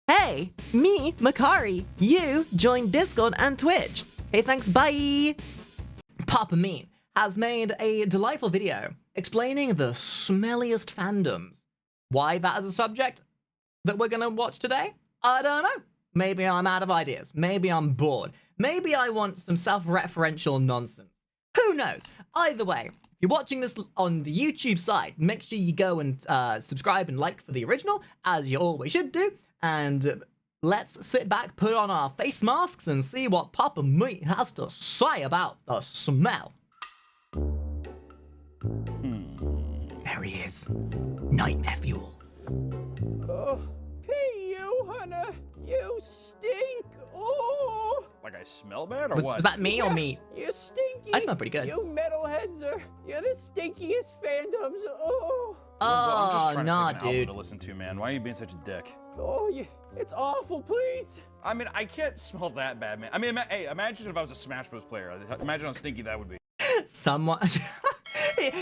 Hey, me, Makari. You join Discord and Twitch. Hey, thanks, bye. Papa Meat has made a delightful video explaining the smelliest fandoms. Why that is a subject that we're gonna watch today? I don't know. Maybe I'm out of ideas. Maybe I'm bored. Maybe I want some self-referential nonsense. Who knows? Either way, if you're watching this on the YouTube side, make sure you go and subscribe and like for the original, as you always should do. And let's sit back, put on our face masks, and see what Papa Meat has to say about the smell. There he is. Nightmare fuel. Oh, hey you, Hunter. You stink. Oh. Like I smell bad or what? Was that me or Meat? You stinky. I smell pretty good. You metalheads you're the stinkiest fandoms. Oh. I'm just trying nah, to pick an album dude. to listen to, man. Why are you being such a dick? Oh, it's awful, please. I mean, I can't smell that bad, man. I mean, hey, imagine if I was a Smash Bros. Player. Imagine how stinky that would be. Someone...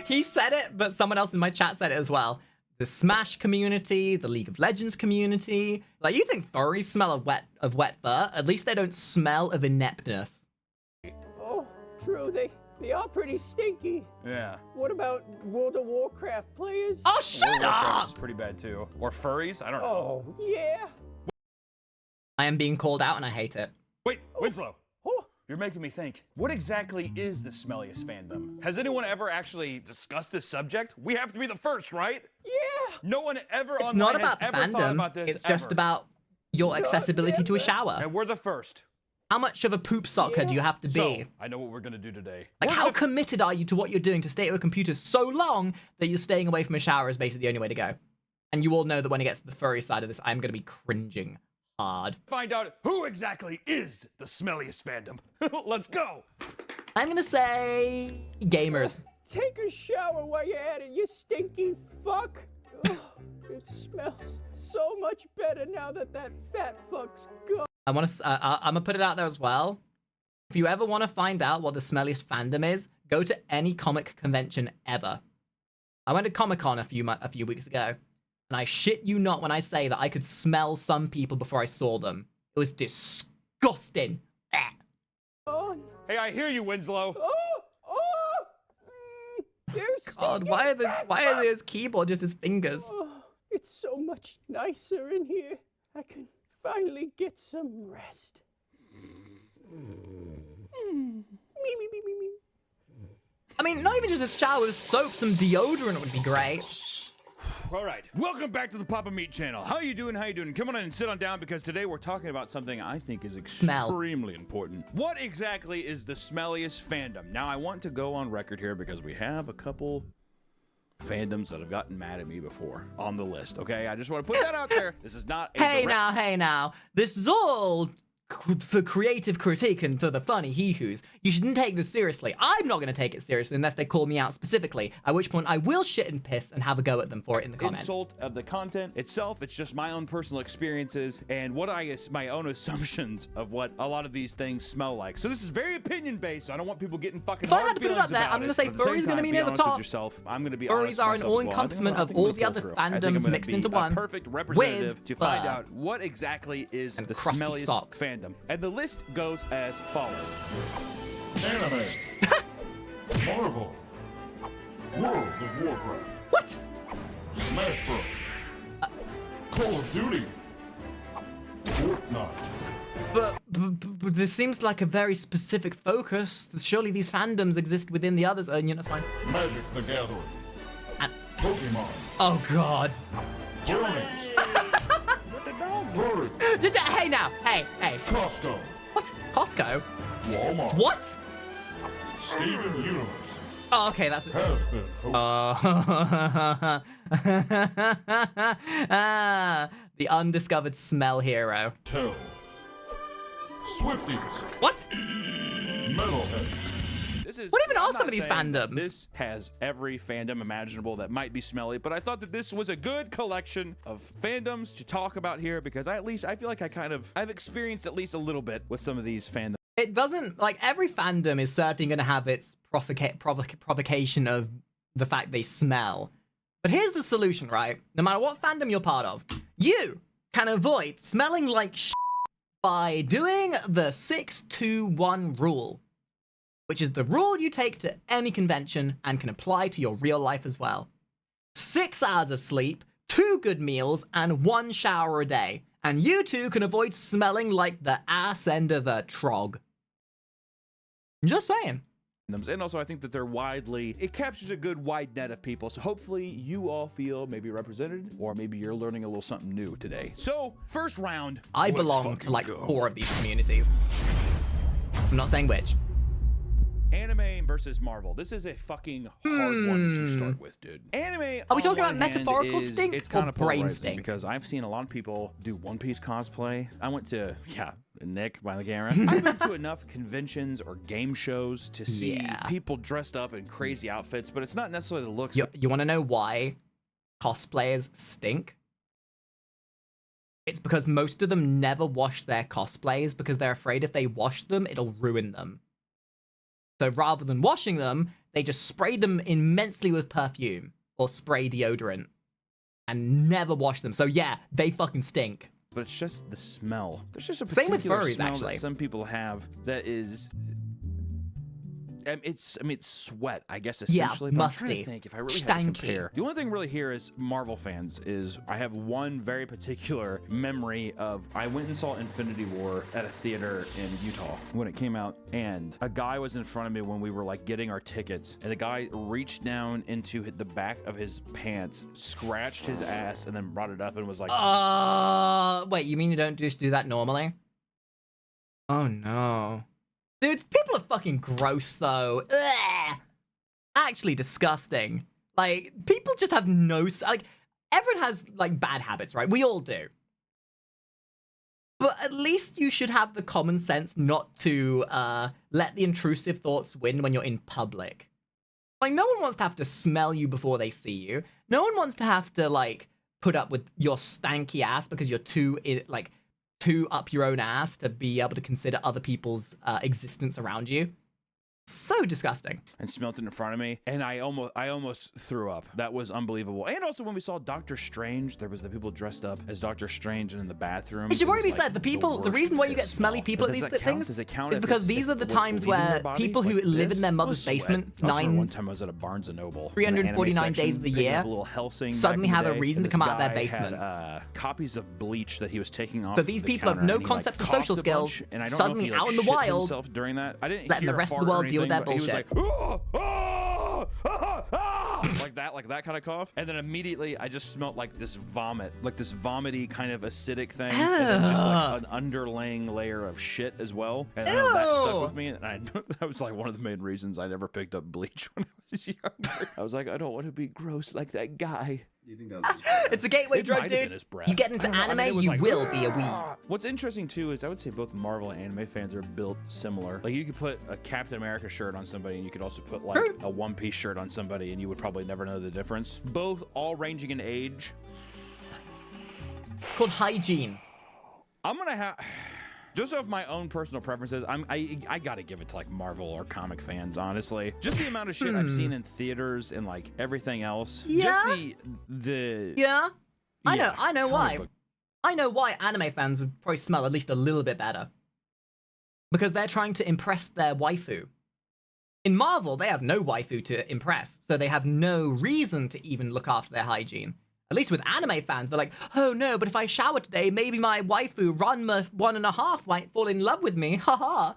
he said it, but someone else in my chat said it as well. The Smash community, the League of Legends community. Like, you think furries smell of wet fur? At least they don't smell of ineptness. Oh, true. They are pretty stinky. Yeah. What about World of Warcraft players? Oh, shut up! It's pretty bad too. Or furries? I don't know. Oh, yeah. I am being called out and I hate it. Wait, Winslow. Oh. You're making me think. What exactly is the smelliest fandom? Has anyone ever actually discussed this subject? We have to be the first, right? Yeah. No one ever It's online not has about the ever thought fandom. about this It's just ever. about your accessibility to a never. shower. And we're the first. How much of a poop sucker do you have to be? So, I know what we're gonna do today. Like, We're how gonna- committed are you to what you're doing to stay at a computer so long that you're staying away from a shower is basically the only way to go? And you all know that when it gets to the furry side of this, I'm going to be cringing hard. Find out who exactly is the smelliest fandom. Let's go. I'm going to say gamers. Take a shower while you're at it, you stinky fuck. Oh, it smells so much better now that fat fuck's gone. I'm going to put it out there as well. If you ever want to find out what the smelliest fandom is, go to any comic convention ever. I went to Comic-Con a few weeks ago, and I shit you not when I say that I could smell some people before I saw them. It was disgusting. Oh, Hey, I hear you, Winslow. you God, stinky why fat are fuck. his keyboard just his fingers? Oh, it's so much nicer in here. I can finally get some rest. Me. I mean, not even just a shower with soap, some deodorant would be great. All right, welcome back to the Papa Meat channel. How you doing? How you doing? Come on in and sit on down because today we're talking about something I think is Smell. extremely important. What exactly is the smelliest fandom? Now, I want to go on record here because we have a couple fandoms that have gotten mad at me before on the list, okay? I just want to put that out there. This is not a Hey direct- now. This is all for creative critique and for the funny hee-hoos. You shouldn't take this seriously. I'm not going to take it seriously unless they call me out specifically, at which point I will shit and piss and have a go at them for it in the comments. Insult of the content itself. It's just my own personal experiences and what I guess my own assumptions of what a lot of these things smell like. So this is very opinion based. So I don't want people getting fucking If I hard had to put it feelings up there, about I'm gonna it. say But at the same furry's gonna time, be near the honest with top. yourself. I'm gonna be Furries honest are with an myself as well. I think all-encompassment I'm of gonna all the go other through. I think I'm fandoms gonna mixed be into a one perfect representative to find fur. out what exactly is And the crusty smelliest socks. fandom. And the list goes as follows. Anime. Marvel. World of Warcraft. What? Smash Bros. Call of Duty. Fortnite. But this seems like a very specific focus. Surely these fandoms exist within the others. You know, that's fine. Magic the Gathering. And, Pokemon. oh God. Bronies. Furry. Hey now. Hey. Costco. What? Costco? Walmart. What? Steven Universe. Oh, okay, that's it. Has been the undiscovered smell hero. Hotel. Swifties. What? Metalheads. This is, What even I'm are some not of these saying that fandoms? This has every fandom imaginable that might be smelly, but I thought that this was a good collection of fandoms to talk about here because I feel like I've experienced at least a little bit with some of these fandoms. It doesn't, like, every fandom is certainly going to have its provocation of the fact they smell. But here's the solution, right? No matter what fandom you're part of, you can avoid smelling like by doing the 6-2-1 rule, which is the rule you take to any convention and can apply to your real life as well. 6 hours of sleep, 2 good meals, and 1 shower a day, and you too can avoid smelling like the ass end of a trog. Just saying. And also, I think that they're it captures a good wide net of people. So hopefully you all feel maybe represented, or maybe you're learning a little something new today. So first round. I let's belong to fucking like go. 4 of these communities. I'm not saying which. Anime versus Marvel. This is a fucking hard one to start with, dude. Anime. Are we talking on about one hand, metaphorical stink it's or kind of brain polarizing stink? because I've seen a lot of people do One Piece cosplay. I went to Nick by the camera. I've been to enough conventions or game shows to see people dressed up in crazy outfits, but it's not necessarily the looks. You want to know why cosplayers stink? It's because most of them never wash their cosplays because they're afraid if they wash them, it'll ruin them. So rather than washing them, they just spray them immensely with perfume or spray deodorant and never wash them. So yeah, they fucking stink. But it's just the smell. There's just a Same with particular furries, smell actually. that some people have that is. It's sweat, I guess, essentially. Yeah, but I'm trying musty. to think if I really had to Stanky. compare. The only thing really here is Marvel fans is I have one very particular memory of I went and saw Infinity War at a theater in Utah when it came out, and a guy was in front of me when we were like getting our tickets, and the guy reached down into the back of his pants, scratched his ass, and then brought it up and was like, Wait, you mean you don't just do that normally? Oh no. Dude, people are fucking gross, though. Ugh. Actually disgusting. Like, people just have no... Like, everyone has, like, bad habits, right? We all do. But at least you should have the common sense not to let the intrusive thoughts win when you're in public. Like, no one wants to have to smell you before they see you. No one wants to have to, like, put up with your stanky ass because you're too up your own ass to be able to consider other people's existence around you. So disgusting. and smelt it in front of me, and I almost threw up. That was unbelievable. And also when we saw Doctor Strange, there was the people dressed up as Doctor Strange and in the bathroom. It should was already be like said, the reason why you get smelly people at these things does it count is if because it's- these if are the what's times leaving their where body? people who Like live this in their was mother's sweat. basement I also remember one time I was at a Barnes & Noble, 349 days of the year, suddenly had a reason to come out of their basement. Had, copies of bleach that he was taking off. So these the people have counter, no and he, like, concepts of coughed social a skills, bunch, and I don't suddenly know if he, out in the shit wild, himself during that. I didn't letting hear the a rest of the fart or world deal with anything, their but he was bullshit. like, like that kind of cough, and then immediately I just smelled like this vomit, like this vomity kind of acidic thing, and then just like an underlaying layer of shit as well, and then that stuck with me, and that was like one of the main reasons I never picked up bleach when I was younger. I was like, I don't want to be gross like that guy. Do you think that was his breath? It's a gateway It drug, might have been dude. his breath. You get I into don't know. I mean, anime, it was you like, will be a weed. What's interesting too is I would say both Marvel and anime fans are built similar. Like you could put a Captain America shirt on somebody, and you could also put like a One Piece shirt on somebody, and you would probably never know the difference. Both all ranging in age. Called hygiene. I'm gonna have. Just off my own personal preferences, I gotta give it to like Marvel or comic fans, honestly. Just the amount of shit I've seen in theaters and like everything else. Yeah? Just the Yeah? I know comic why. book. I know why anime fans would probably smell at least a little bit better. Because they're trying to impress their waifu. In Marvel, they have no waifu to impress, so they have no reason to even look after their hygiene. At least with anime fans, they're like, oh no, but if I shower today, maybe my waifu, Ranma 1.5, might fall in love with me, haha.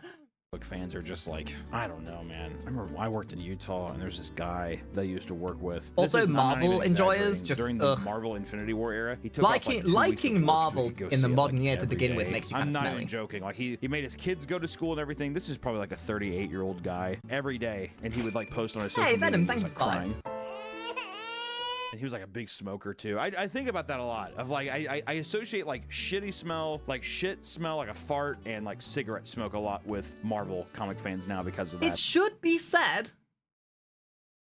Book fans are just like, I don't know, man. I remember I worked in Utah, and there's this guy that I used to work with. Also, I'm not Marvel even enjoyers exaggerating. just, during the Marvel Infinity War era, he took off, like, 2 weeks of liking work so Marvel he could go in the see it, modern like, year to every begin with day. makes you I'm kinda not smelly. even joking. Like he made his kids go to school and everything. This is probably like a 38-year-old guy every day, and he would like post on his social media. Venom, and he was, thanks like, for crying. And he was like a big smoker too. I think about that a lot. Of like I associate like shitty smell, like shit smell, like a fart, and like cigarette smoke a lot with Marvel comic fans now because of that. It should be said,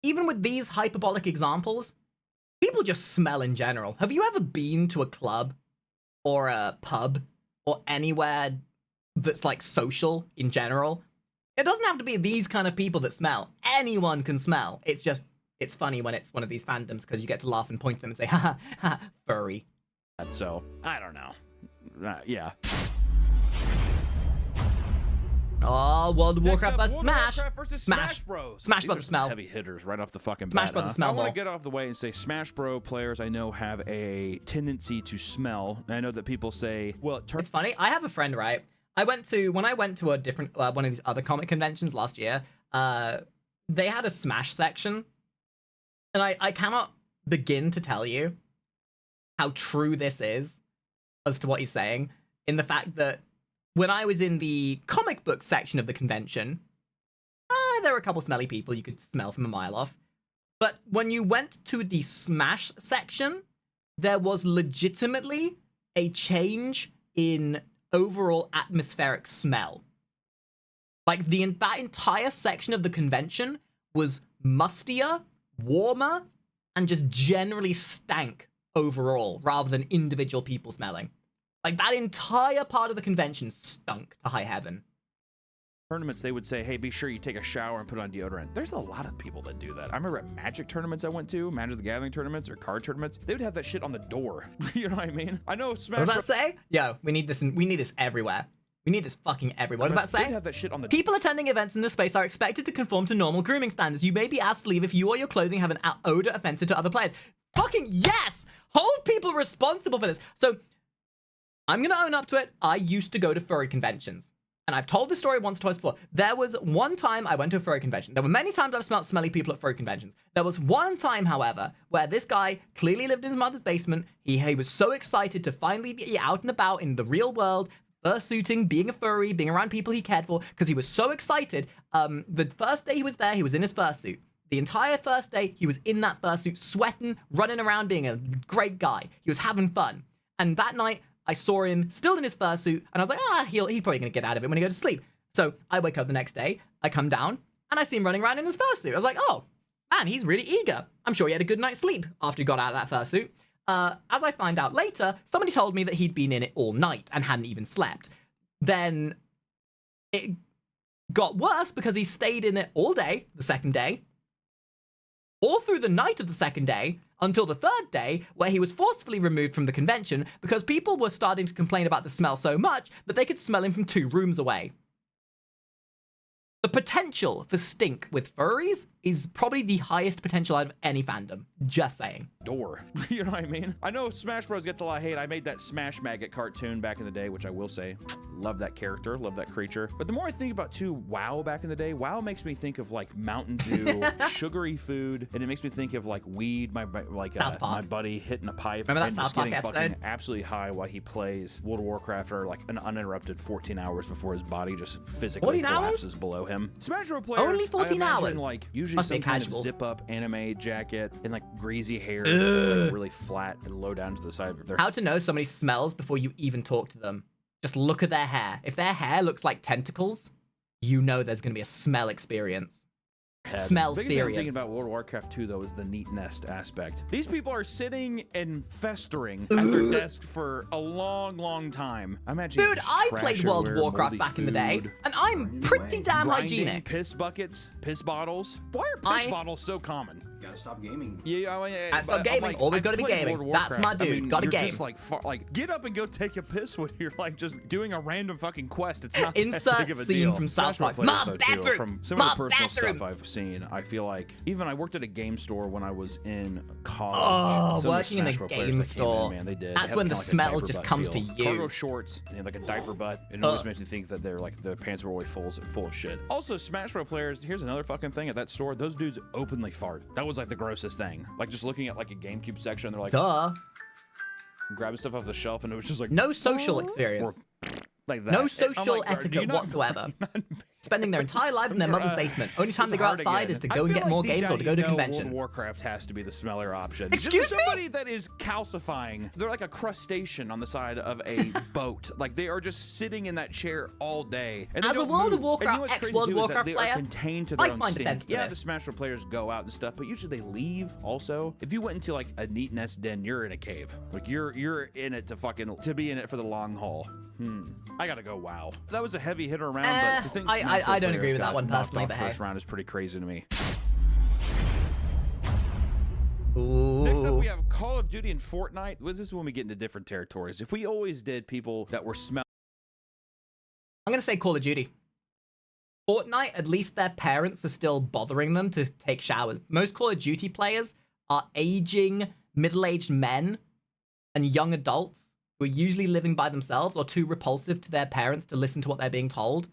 even with these hyperbolic examples, people just smell in general. Have you ever been to a club or a pub or anywhere that's like social in general? It doesn't have to be these kind of people that smell. Anyone can smell. It's funny when it's one of these fandoms because you get to laugh and point at them and say, ha ha, furry. So, I don't know. Yeah. Oh, World of Warcraft Next vs. up, Smash. Warcraft versus Smash Bros. Smash These Brothers are smell. Heavy hitters right off the fucking Smash bat. Brothers Huh? smell I want ball. to get off the way and say Smash Bro players I know have a tendency to smell. And I know that people say, well, It's funny. I have a friend, right? When I went to a different one of these other comic conventions last year. They had a Smash section, and I cannot begin to tell you how true this is as to what he's saying. In the fact that when I was in the comic book section of the convention, there were a couple smelly people you could smell from a mile off. But when you went to the Smash section, there was legitimately a change in overall atmospheric smell. Like, that entire section of the convention was mustier, warmer, and just generally stank overall, rather than individual people smelling. Like, that entire part of the convention stunk to high heaven. Tournaments, they would say, hey, be sure you take a shower and put on deodorant. There's a lot of people that do that. I remember at Magic tournaments I went to, Magic the Gathering tournaments or card tournaments, they would have that shit on the door. You know what I mean? I know Smash What does that say? Yo, we need this everywhere. We need this fucking everywhere. What does that They'd say? have that shit on the People attending events in this space are expected to conform to normal grooming standards. You may be asked to leave if you or your clothing have an odor offensive to other players. Fucking yes! Hold people responsible for this. So, I'm gonna own up to it. I used to go to furry conventions. And I've told this story once or twice before. There was one time I went to a furry convention. There were many times I've smelled smelly people at furry conventions. There was one time, however, where this guy clearly lived in his mother's basement. He was so excited to finally be out and about in the real world, fursuiting, being a furry, being around people he cared for, because he was so excited. The first day he was there, he was in his fursuit. The entire first day, he was in that fursuit, sweating, running around, being a great guy. He was having fun. And that night, I saw him still in his fursuit, and I was like, he's probably gonna get out of it when he goes to sleep. So I wake up the next day, I come down, and I see him running around in his fursuit. I was like, oh, man, he's really eager. I'm sure he had a good night's sleep after he got out of that fursuit. As I find out later, somebody told me that he'd been in it all night and hadn't even slept. Then it got worse because he stayed in it all day, the second day, all through the night of the second day, until the third day, where he was forcefully removed from the convention because people were starting to complain about the smell so much that they could smell him from 2 rooms away. The potential for stink with furries is probably the highest potential out of any fandom. Just saying. door. You know what I mean? I know Smash Bros gets a lot of hate. I made that Smash Maggot cartoon back in the day, which I will say, love that character, love that creature. But the more I think about too, WoW back in the day, WoW makes me think of like Mountain Dew, sugary food, and it makes me think of like weed. My buddy hitting a pipe. Remember that and South just Park getting episode? fucking absolutely high while he plays World of Warcraft for like an uninterrupted 14 hours before his body just physically 14 hours? collapses below him. Smash Bros players, Only 14 I imagine, hours? like usually Must be some kind of casual. zip up anime jacket and like greasy hair. It's like really flat and low down to the side of their How to know somebody smells before you even talk to them. Just look at their hair. If their hair looks like tentacles, you know there's going to be a smell experience. head. Smell The biggest thing I'm thinking experience. about World of Warcraft 2, though, is the neat nest aspect. These people are sitting and festering at their desk for a long, long time. I imagine. Dude, I played trash World of everywhere, Warcraft moldy back in the day, food, and I'm pretty damn grinding hygienic. piss buckets, piss bottles. Why are piss bottles so common? Gotta stop gaming. Yeah, Can't stop gaming. Always gotta be gaming. World of That's my Warcraft. I dude. mean, Gotta you're game. Just like get up and go take a piss when you're like just doing a random fucking quest. It's not that Insert big of a scene deal. from South Smash Bros. Park. players, My though, too, bathroom. From some of My the personal bathroom. stuff I've seen, I feel like even I worked at a game store when I was in college. Oh, Some of the working in a Smash Bros. players game that came in, store. man, they did. That's They had when the kinda like a smell diaper just butt comes feel. to you. Cargo shorts and like a diaper butt. It always makes me think that they're like the pants were always full of shit. Also, Smash Bros. Players. Here's another fucking thing at that store. Those dudes openly fart. That was like the grossest thing. Like just looking at like a GameCube section, they're like Duh. grabbing stuff off the shelf, and it was just like No social or experience. like that. No And I'm social like, do you etiquette not- whatsoever. Spending their entire lives in their mother's basement. Only time they go Hard outside again. is to I go and feel get like more deep games or down to go you to know convention. World of Warcraft has to be the smeller option. Excuse This is me? somebody that is calcifying. They're like a crustacean on the side of a boat. Like they are just sitting in that chair all day. And they As a don't World of move. Warcraft, And you know what's crazy ex-World too of is that Warcraft they player, are contained to I their own find stink. offense to Yeah, this. the Smash Bros. Players go out and stuff, but usually they leave also. If you went into like a neat nest den, you're in a cave. Like you're in it to be in it for the long haul. I gotta go. Wow, that was a heavy hitter round, but to think I Smash Bros. don't agree players with that got one knocked personally, off but hey. first round is pretty crazy to me. Next up, Ooh. we have Call of Duty and Fortnite. This is when we get into different territories. If we always did people that were I'm gonna say Call of Duty. Fortnite, at least their parents are still bothering them to take showers. Most Call of Duty players are aging, middle-aged men and young adults who are usually living by themselves or too repulsive to their parents to listen to what they're being told.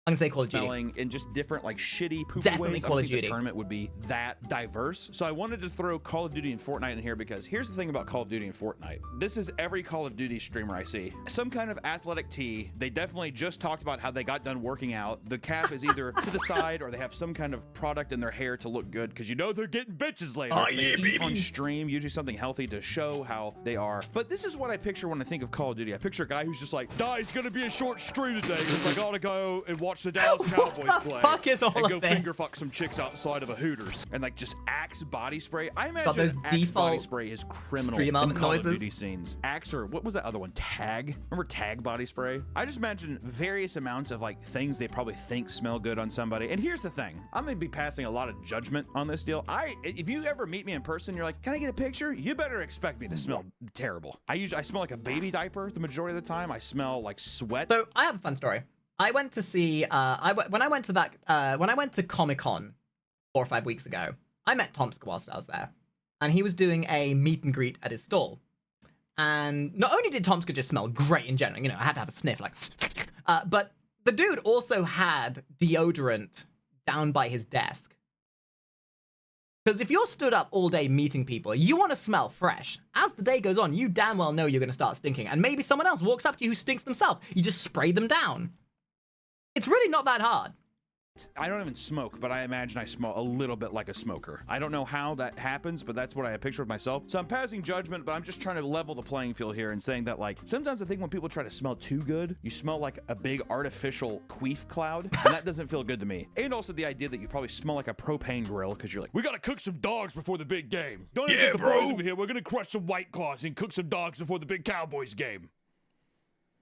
I'm gonna say Call of Duty. smelling in just different, like, shitty, poopy Definitely ways. Call I of don't think Duty. the tournament would be that diverse. So I wanted to throw Call of Duty and Fortnite in here because here's the thing about Call of Duty and Fortnite. This is every Call of Duty streamer I see. Some kind of athletic tee. They definitely just talked about how they got done working out. The cap is either to the side or they have some kind of product in their hair to look good because you know they're getting bitches later. Oh, They yeah, eat baby. on stream, usually something healthy to show how they are. But this is what I picture when I think of Call of Duty. I picture a guy who's just like, "It's gonna be a short stream today because I gotta go and watch the Dallas Cowboys What the play fuck is all and of go this? finger fuck some chicks outside of a Hooters," and like just Axe body spray. I imagine those Axe body default spray is criminal stream in element Call noises. of Duty scenes. Axe, or what was that other one? Tag. Remember Tag body spray? I just imagine various amounts of like things they probably think smell good on somebody. And here's the thing: I'm gonna be passing a lot of judgment on this deal. If you ever meet me in person, you're like, "Can I get a picture?" You better expect me to smell terrible. I smell like a baby diaper the majority of the time. I smell like sweat. So I have a fun story. I went to see when I went to Comic-Con 4 or 5 weeks ago, I met Tomska whilst I was there, and he was doing a meet and greet at his stall. And not only did Tomska just smell great in general, I had to have a sniff, like, but the dude also had deodorant down by his desk. Because if you're stood up all day meeting people, you want to smell fresh. As the day goes on, you damn well know you're going to start stinking, and maybe someone else walks up to you who stinks themselves. You just spray them down. It's really not that hard. I don't even smoke, but I imagine I smell a little bit like a smoker. I don't know how that happens, but that's what I picture of myself. So I'm passing judgment, but I'm just trying to level the playing field here and saying that, like, sometimes I think when people try to smell too good, you smell like a big artificial queef cloud, and that doesn't feel good to me. And also the idea that you probably smell like a propane grill because you're like, "We gotta cook some dogs before the big game. Don't even get the boys over here. We're gonna crush some White Claws and cook some dogs before the big Cowboys game."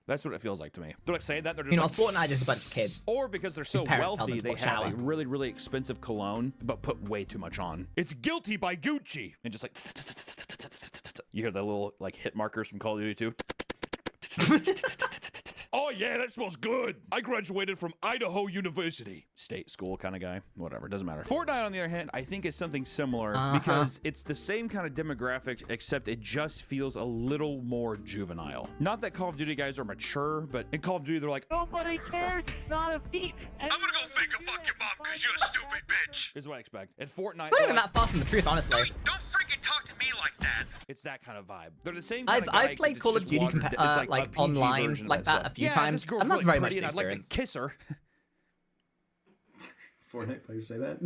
That's what it feels like to me. They're like saying that, they're just like, Fortnite is a bunch of kids. Or because they're so His parents tell wealthy, them they to have shower. a really, really expensive cologne, but put way too much on. It's guilty by Gucci. And just like, you hear the little like hit markers from Call of Duty 2. "Oh yeah, that smells good. I graduated from Idaho University." State school kind of guy. Whatever, doesn't matter. Fortnite, on the other hand, I think is something similar because it's the same kind of demographic, except it just feels a little more juvenile. Not that Call of Duty guys are mature, but in Call of Duty, they're like, Nobody cares. It's not a thief. "I'm gonna go finger fuck your mom because you're a stupid bitch." Is what I expect. At Fortnite, Not they're even like, that far from the truth, honestly. "Don't freaking talk to me like that." It's that kind of vibe. They're the same kind I've of guy, I've except played it's Call of just Duty watered- it's like a PG online version of like that stuff. a few Yeah, times, this girl's and that's really very much pretty the and I'd like to experience. kiss her. Fortnite players say that.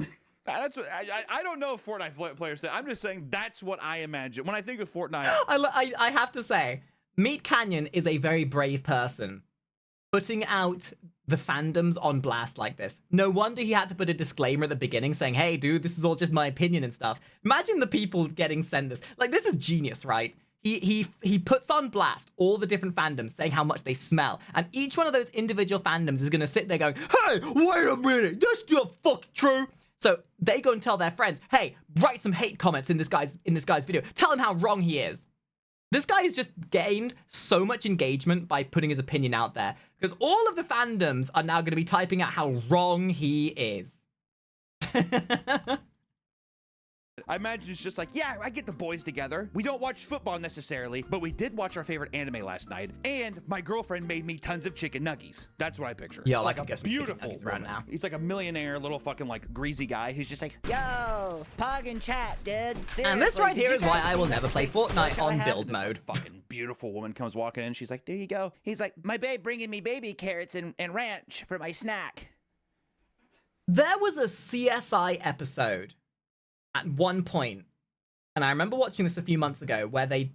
That's what I don't know if Fortnite players say. I'm just saying that's what I imagine when I think of Fortnite. I have to say, Meat Canyon is a very brave person, putting out the fandoms on blast like this. No wonder he had to put a disclaimer at the beginning saying, "Hey, dude, this is all just my opinion and stuff." Imagine the people getting sent this. Like, this is genius, right? He puts on blast all the different fandoms saying how much they smell, and each one of those individual fandoms is gonna sit there going, "Hey, wait a minute, that's not fucking true." So they go and tell their friends, "Hey, write some hate comments in this guy's video. Tell him how wrong he is." This guy has just gained so much engagement by putting his opinion out there, because all of the fandoms are now going to be typing out how wrong he is. I imagine it's just like, "Yeah, I get the boys together. We don't watch football necessarily, but we did watch our favorite anime last night, and my girlfriend made me tons of chicken nuggies." That's what I picture. Yeah, like I can a get some chicken beautiful nuggies around woman. now. He's like a millionaire, little fucking like greasy guy who's just like, Yo, Pog and chat, dude. Seriously, And this right did here you is why guys I will see never that play sick Fortnite special I on had? build this mode. fucking beautiful woman comes walking in. She's like, "There you go." He's like, my babe bringing me baby carrots and ranch for my snack. There was a CSI episode at one point, and I remember watching this a few months ago, where they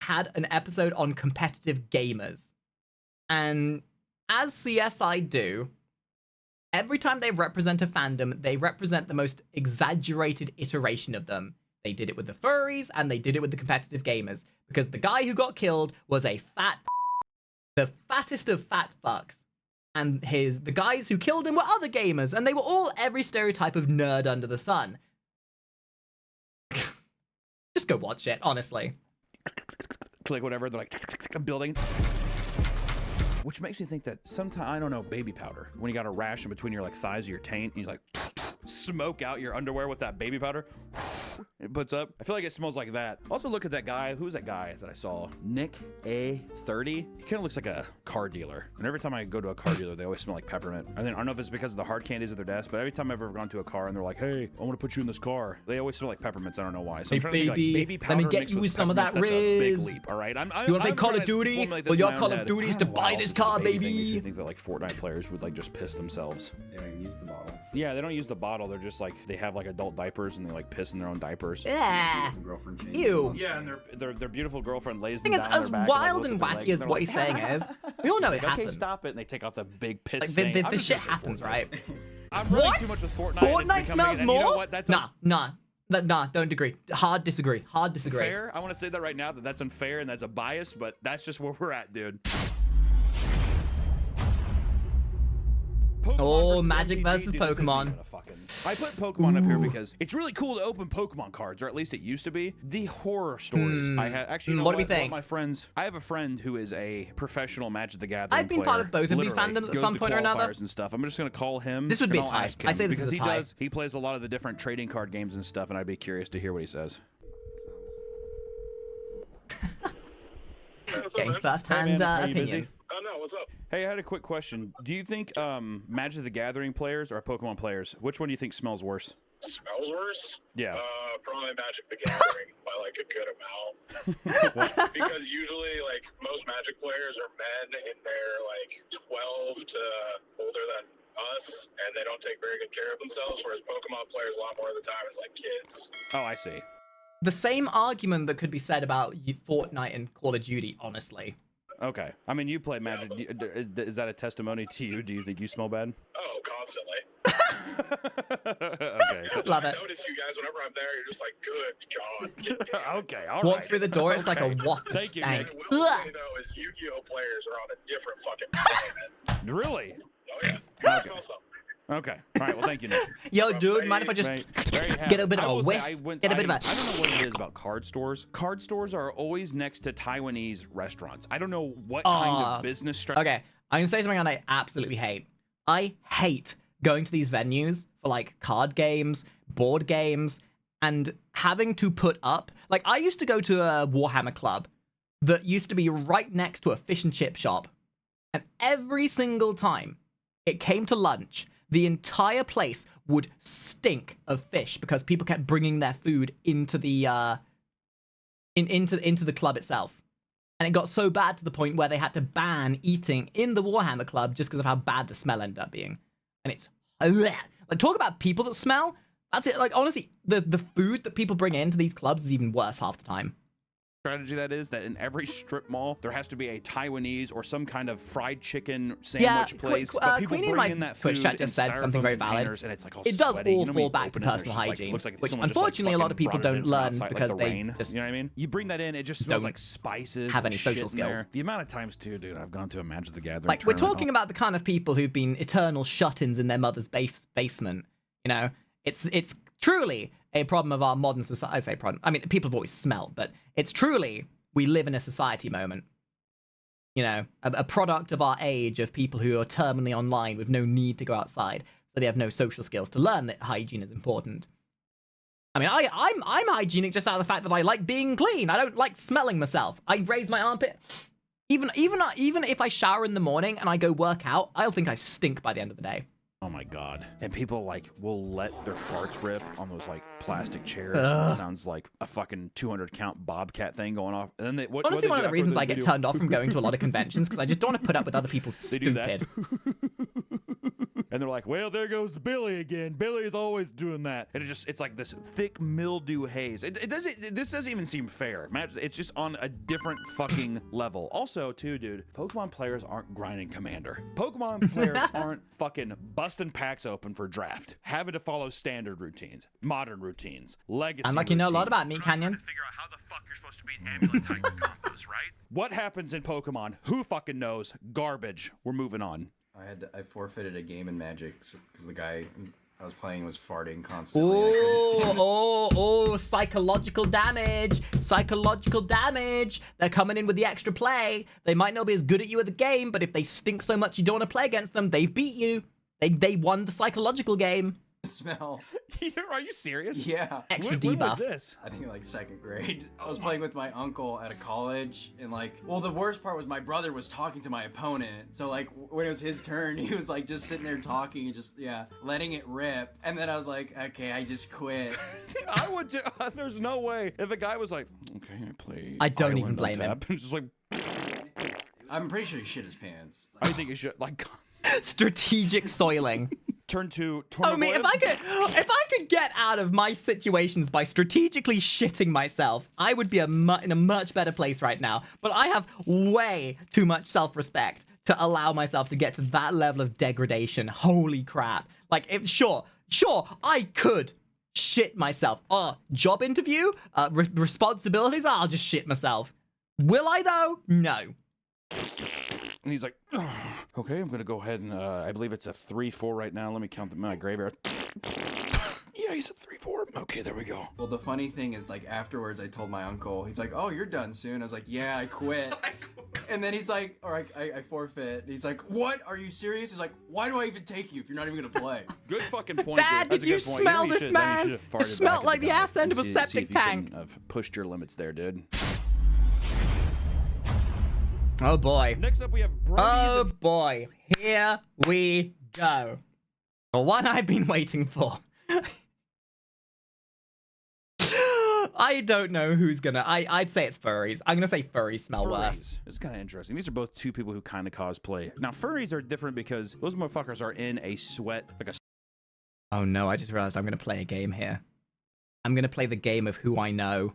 had an episode on competitive gamers. And as CSI do, every time they represent a fandom, they represent the most exaggerated iteration of them. They did it with the furries, and they did it with the competitive gamers, because the guy who got killed was a the fattest of fat fucks. And the guys who killed him were other gamers, and they were all every stereotype of nerd under the sun. Just go watch it, honestly. Click whatever. They're like, I'm building. Which makes me think that sometimes, I don't know, baby powder. When you got a rash in between your like thighs or your taint, and you like smoke out your underwear with that baby powder. It puts up. I feel like it smells like that. Also, look at that guy. Who's that guy that I saw? Nick A30. He kind of looks like a car dealer. And every time I go to a car dealer, they always smell like peppermint. I don't know if it's because of the hard candies at their desk, but every time I've ever gone to a car and they're like, hey, I want to put you in this car, they always smell like peppermints. I don't know why. So Hey, I'm trying to think, like, baby powder let me get mixed you with with some of that peppermints, that's a big Riz. leap, all right? You want to play Call of Duty? Well, your Call of Duty is to buy this car, Makes me baby. think that like Fortnite players would like just piss themselves. They don't even use the bottle. Yeah, they don't use the bottle. They're just like, they have like adult diapers and they like piss in their own diapers. Yeah. Girlfriend changed Ew. Yeah, and their beautiful girlfriend lays I them think it's down on as their back wild looks and at their wacky legs, as and what they're he's like, saying is. We all know He's it like, okay, happens. stop it, and they take off the big piss Like, stain. I'm the just shit gonna say happens, Fortnite. right? I'm running What? too much with Fortnite. and Fortnite it's becoming- smells and more? You know what? That's Nah, don't agree. Hard disagree. Hard disagree. fair. I want to say that right now that that's unfair and that's a bias, but that's just where we're at, dude. Pokemon Oh, versus Magic MTG, versus dude, this isn't Pokemon. even a fucking- I put Pokemon up here because it's really cool to open Pokemon cards, or at least it used to be. The horror stories I had. Actually, you know What do we One of think? my friends, I have a friend who is a professional Magic the Gathering I've been part of player. both of these Literally, fandoms at goes some to point or another. qualifiers and stuff. I'm just gonna call him. This would be and a I'll tie. ask I him say this is because a tie. he plays a lot of the different trading card games and stuff, and I'd be curious to hear what he says. What's up, Getting man? first-hand Hey, man, are you busy? opinions. Oh, no, what's up? Hey, I had a quick question. Do you think Magic the Gathering players or Pokemon players, which one do you think smells worse? Smells worse? Yeah. Probably Magic the Gathering by like a good amount. Because usually, like, most Magic players are men in their, like, 12 to older than us, and they don't take very good care of themselves, whereas Pokemon players a lot more of the time is like kids. Oh, I see. The same argument that could be said about Fortnite and Call of Duty, honestly. Okay. I mean, you play Magic. Is that a testimony to you? Do you think you smell bad? Oh, constantly. Okay. Love I it. notice you guys whenever I'm there, you're just like, good God. Get down. Okay. All Walk right. through the door, it's like a waft of Thank you, stank. What I will say, though, is Yu-Gi-Oh! Players are on a different fucking planet. Really? Oh, yeah. Okay. Smell something. Okay. All right. Well, thank you, Nick. Yo, dude, mind if I just Right. There you have get a it. bit of I a will say whiff? I went- Get a bit of a... I don't know what it is about card stores. Card stores are always next to Taiwanese restaurants. I don't know what kind of business strategy. Okay, I'm gonna say something that I absolutely hate. I hate going to these venues for like card games, board games, and having to put up. Like, I used to go to a Warhammer club that used to be right next to a fish and chip shop, and every single time it came to lunch, the entire place would stink of fish because people kept bringing their food into the into the club itself. And it got so bad to the point where they had to ban eating in the Warhammer Club just because of how bad the smell ended up being. And it's like, talk about people that smell. That's it. Like, honestly, the food that people bring into these clubs is even worse half the time. Strategy that is that in every strip mall there has to be a Taiwanese or some kind of fried chicken sandwich place. But people Queenie in bring my in that Twitch food chat just in said something styrofoam very valid. containers, and it's like all It does sweaty. all You know, when fall you back to open it, it's personal just like- hygiene, looks like which someone just, like, unfortunately a lot of fucking people brought it in don't from learn outside, like because the they rain. just You know what I mean? You bring that in, it just smells don't like spices. have and any social shit in there. skills. The amount of times too, dude, I've gone to a Magic the Gathering. Like, we're tournament. talking about the kind of people who've been eternal shut-ins in their mother's basement. You know, it's truly a problem of our modern society. I say problem. I mean, people have always smelled, but it's truly we live in a society moment. You know, a product of our age of people who are terminally online with no need to go outside, so they have no social skills to learn that hygiene is important. I mean, I'm hygienic just out of the fact that I like being clean. I don't like smelling myself. I raise my armpit. Even if I shower in the morning and I go work out, I'll think I stink by the end of the day. Oh my god! And people like will let their farts rip on those like plastic chairs. It sounds like a fucking 200 count bobcat thing going off. And then they Honestly, one of the reasons I get turned off from going to a lot of conventions because I just don't want to put up with other people's They do that. stupid. And they're like, well, there goes Billy again. Billy is always doing that. And it's like this thick mildew haze. This doesn't even seem fair. It's just on a different fucking level. Also, too, dude, Pokemon players aren't grinding Commander. Pokemon players aren't fucking busting packs open for draft, having to follow standard routines, modern routines, legacy I'm like, you know a lot routines. about Meat Canyon. Figure out how the fuck you're supposed to beat Amulet Tiger combos, right? What happens in Pokemon? Who fucking knows? Garbage. We're moving on. I forfeited a game in Magic because the guy I was playing was farting constantly. And I couldn't stand it. Oh, psychological damage. Psychological damage. They're coming in with the extra play. They might not be as good at you at the game, but if they stink so much you don't want to play against them, they've beat you. They won the psychological game. Smell. Are you serious? Yeah. Extra When was debuff. this? I think like 2nd grade. I was playing with my uncle at a college, and like, well, the worst part was my brother was talking to my opponent. So like, when it was his turn, he was like just sitting there talking and just letting it rip. And then I was like, okay, I just quit. I would too. There's no way. If a guy was like, okay, I play. I don't even Island on blame him. tap," and just like, I'm pretty sure he shit his pants. I think you should like Strategic soiling. turn to. Oh, me, if I could get out of my situations by strategically shitting myself, I would be in a much better place right now. But I have way too much self-respect to allow myself to get to that level of degradation. Holy crap. Like, sure, I could shit myself. Job interview? Responsibilities? I'll just shit myself. Will I, though? No. And he's like, "Ugh, okay, I'm gonna go ahead and I believe it's a 3-4 right now. Let me count my graveyard. Yeah, he's a 3-4. Okay, there we go. Well, the funny thing is, like, afterwards, I told my uncle, he's like, oh, you're done soon. I was like, yeah, I quit. And then he's like, all right, I forfeit. And he's like, what? Are you serious? He's like, why do I even take you if you're not even gonna play? Good fucking point. Dad, dude. did you That's a good point. smell You this, should- man? you should have farted It smelled back like at the guy ass end of a and see septic if you tank. couldn't have pushed your limits there, dude. Oh, boy. Next up, we have Brodies. Oh, boy. Here we go. The one I've been waiting for. I don't know who's gonna. I'd say it's furries. I'm gonna say furries smell worse. Furries. It's kind of interesting. These are both two people who kind of cosplay. Now, furries are different because those motherfuckers are in a sweat, like a Oh no, I just realized I'm gonna play a game here. I'm gonna play the game of who I know.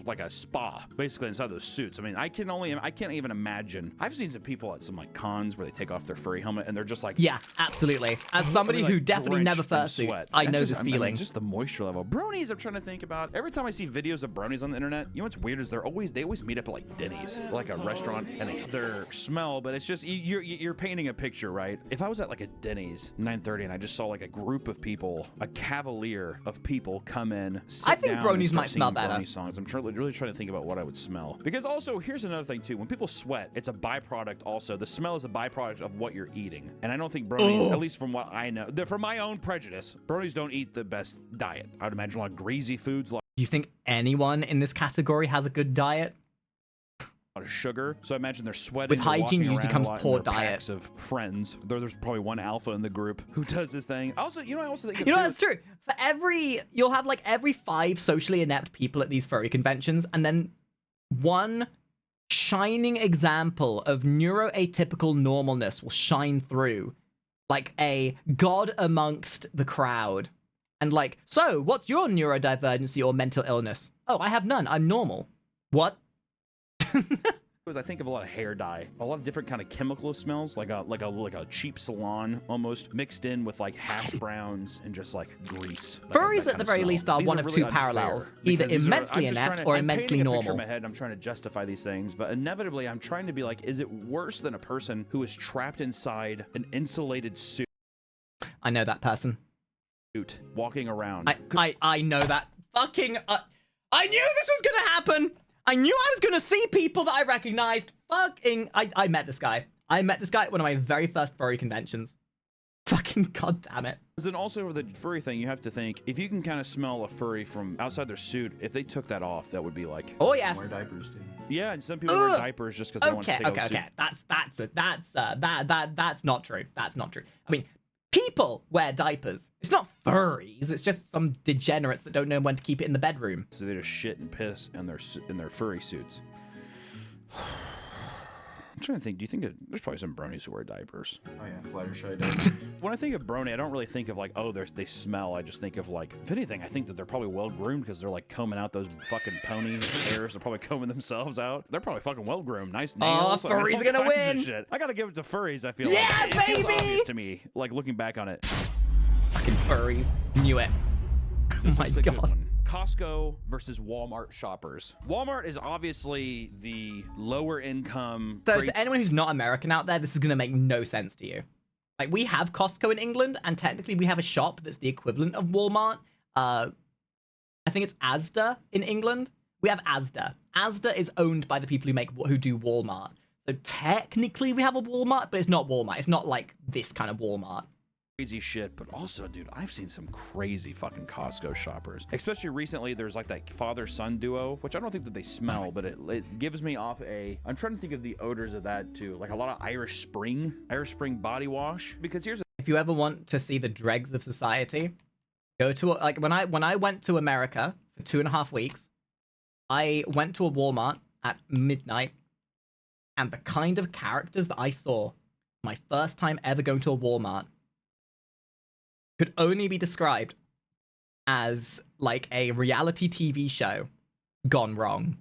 like a spa, basically inside those suits. I mean, I can't even imagine. I've seen some people at some like cons where they take off their furry helmet and they're just like, Yeah, absolutely. As somebody like, who definitely never drenched in fursuits, sweat. I That's know just- this I mean, feeling. just the moisture level. Bronies, I'm trying to think about. Every time I see videos of bronies on the internet, you know what's weird is they always meet up at like Denny's, like a restaurant, and their smell. But it's just you're painting a picture, right? If I was at like a Denny's 9:30 and I just saw like a group of people, a cavalier of people come in, sit I think down bronies and start might smell singing better. brony songs. I'm really trying to think about what I would smell. Because also, here's another thing too. When people sweat, it's a byproduct also. The smell is a byproduct of what you're eating. And I don't think bronies, at least from what I know, from my own prejudice, bronies don't eat the best diet. I would imagine a lot of greasy foods, a lot Do you think anyone in this category has a good diet? of sugar. So I imagine they're sweating. With they're hygiene walking usually around comes a lot in poor their diet. packs of friends. There's probably one alpha in the group who does this thing. Also, I also think You know, that's true. For you'll have like every 5 socially inept people at these furry conventions, and then one shining example of neuroatypical normalness will shine through, like a god amongst the crowd. And like, so what's your neurodivergency or mental illness? Oh, I have none. I'm normal. What? I think of a lot of hair dye, a lot of different kind of chemical smells, like a cheap salon almost mixed in with like hash browns and just like grease. Furries at the very least are one of two parallels, either immensely inept or immensely normal. In my head, I'm trying to justify these things, but inevitably I'm trying to be like, is it worse than a person who is trapped inside an insulated suit, I know that person. walking around? I know that fucking. I knew this was gonna happen. I knew I was gonna see people that I recognized. Fucking. I met this guy. I met this guy at one of my very first furry conventions. Fucking goddamn it. Then also with the furry thing, you have to think, if you can kind of smell a furry from outside their suit, if they took that off, that would be like, Oh yes. Wear diapers too. yeah, and some people wear diapers just because they want to Okay, take off okay. suits. That's not true. That's not true. I mean, people wear diapers. It's not furries. It's just some degenerates that don't know when to keep it in the bedroom. So they just shit and piss in their furry suits. I'm trying to think. Do you think there's probably some bronies who wear diapers? Oh yeah, Fluttershy diapers. When I think of brony, I don't really think of like, oh, they smell. I just think of like, if anything, I think that they're probably well groomed because they're like combing out those fucking pony hairs. They're probably combing themselves out. They're probably fucking well groomed. Nice nails. I mean, furries all gonna kinds of win. shit. I gotta give it to furries. I feel Yeah, like. It feels baby! obvious to me, like looking back on it. Fucking furries. Knew it. Oh This my is a good god. one. Costco versus Walmart shoppers. Walmart is obviously the lower income. So to anyone who's not American out there, this is gonna make no sense to you. Like, we have Costco in England, and technically we have a shop that's the equivalent of Walmart. I think it's Asda in England. We have Asda. Asda is owned by the people who do Walmart. So technically we have a Walmart, but it's not Walmart. It's not like this kind of Walmart. Crazy shit, but also, dude, I've seen some crazy fucking Costco shoppers. Especially recently, there's like that father-son duo, which I don't think that they smell, but it gives me off I'm trying to think of the odors of that too, like a lot of Irish Spring body wash. Because if you ever want to see the dregs of society, go to like when I went to America for 2.5 weeks, I went to a Walmart at midnight, and the kind of characters that I saw my first time ever going to a Walmart could only be described as like a reality TV show gone wrong.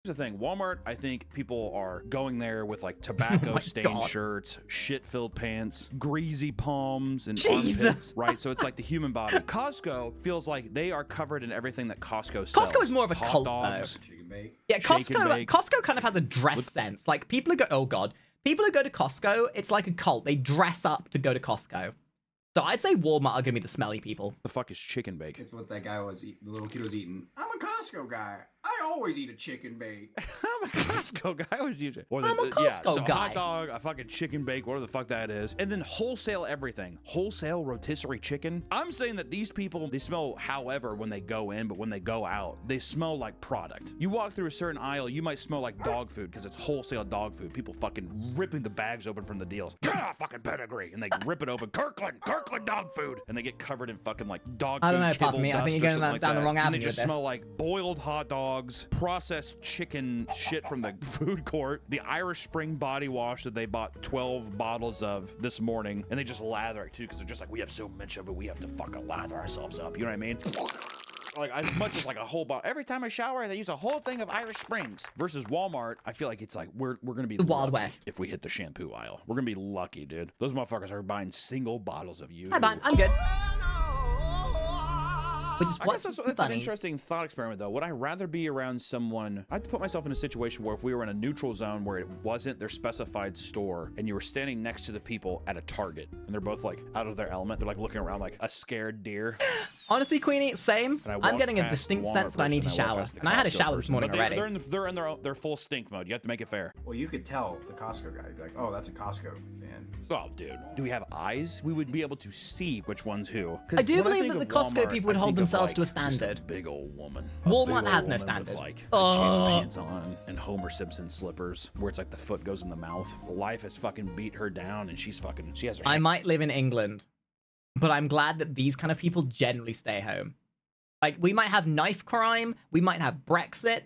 Here's the thing, Walmart, I think people are going there with like tobacco stained shirts, shit-filled pants, greasy palms, and armpits, right? So it's like the human body. Costco feels like they are covered in everything that Costco sells. Costco is more of a cult, dogs, though. Yeah, Costco kind of has a dress sense. Like, people who go to Costco, it's like a cult. They dress up to go to Costco. So I'd say Walmart are gonna be the smelly people. The fuck is chicken bake? It's what that guy was eating. The little kid was eating. I'm a Costco guy. I always eat a chicken bake. I'm a Costco guy. I always use it. I'm a Costco guy. A hot dog, a fucking chicken bake, whatever the fuck that is. And then wholesale everything. Wholesale rotisserie chicken. I'm saying that these people, they smell however when they go in, but when they go out, they smell like product. You walk through a certain aisle, you might smell like dog food because it's wholesale dog food. People fucking ripping the bags open from the deals. Fucking pedigree. And they rip it open. Kirkland dog food. And they get covered in fucking like dog food. I don't know, Papa Me. I think you're going down the wrong avenue. And they just smell like boiled hot dogs, processed chicken shit from the food court, the Irish Spring body wash that they bought 12 bottles of this morning, and they just lather it too because they're just like, we have so much of it, we have to fucking lather ourselves up. You know what I mean? Like, as much as like a whole bottle. Every time I shower, they use a whole thing of Irish Springs. Versus Walmart, I feel like it's like we're gonna be the Wild West if we hit the shampoo aisle. We're gonna be lucky, dude. Those motherfuckers are buying single bottles of you. Hi, man. I'm good. Which is I guess that's an interesting thought experiment, though. Would I rather be around someone? I have to put myself in a situation where if we were in a neutral zone where it wasn't their specified store, and you were standing next to the people at a Target, and they're both like out of their element, they're like looking around like a scared deer. Honestly, Queenie, same. I'm getting a distinct sense that I need to shower, and I had a shower this morning already. They're in their full stink mode. You have to make it fair. Well, you could tell the Costco guy. You'd be like, oh, that's a Costco fan. Oh, dude. Do we have eyes? We would be able to see which one's who. I do believe that the Costco people would hold themselves to a standard. A big old woman. Walmart has no standard. With, like, pants on and Homer Simpson slippers, where it's like the foot goes in the mouth. Life has fucking beat her down, and she has her. I might live in England, but I'm glad that these kind of people generally stay home. Like, we might have knife crime, we might have Brexit,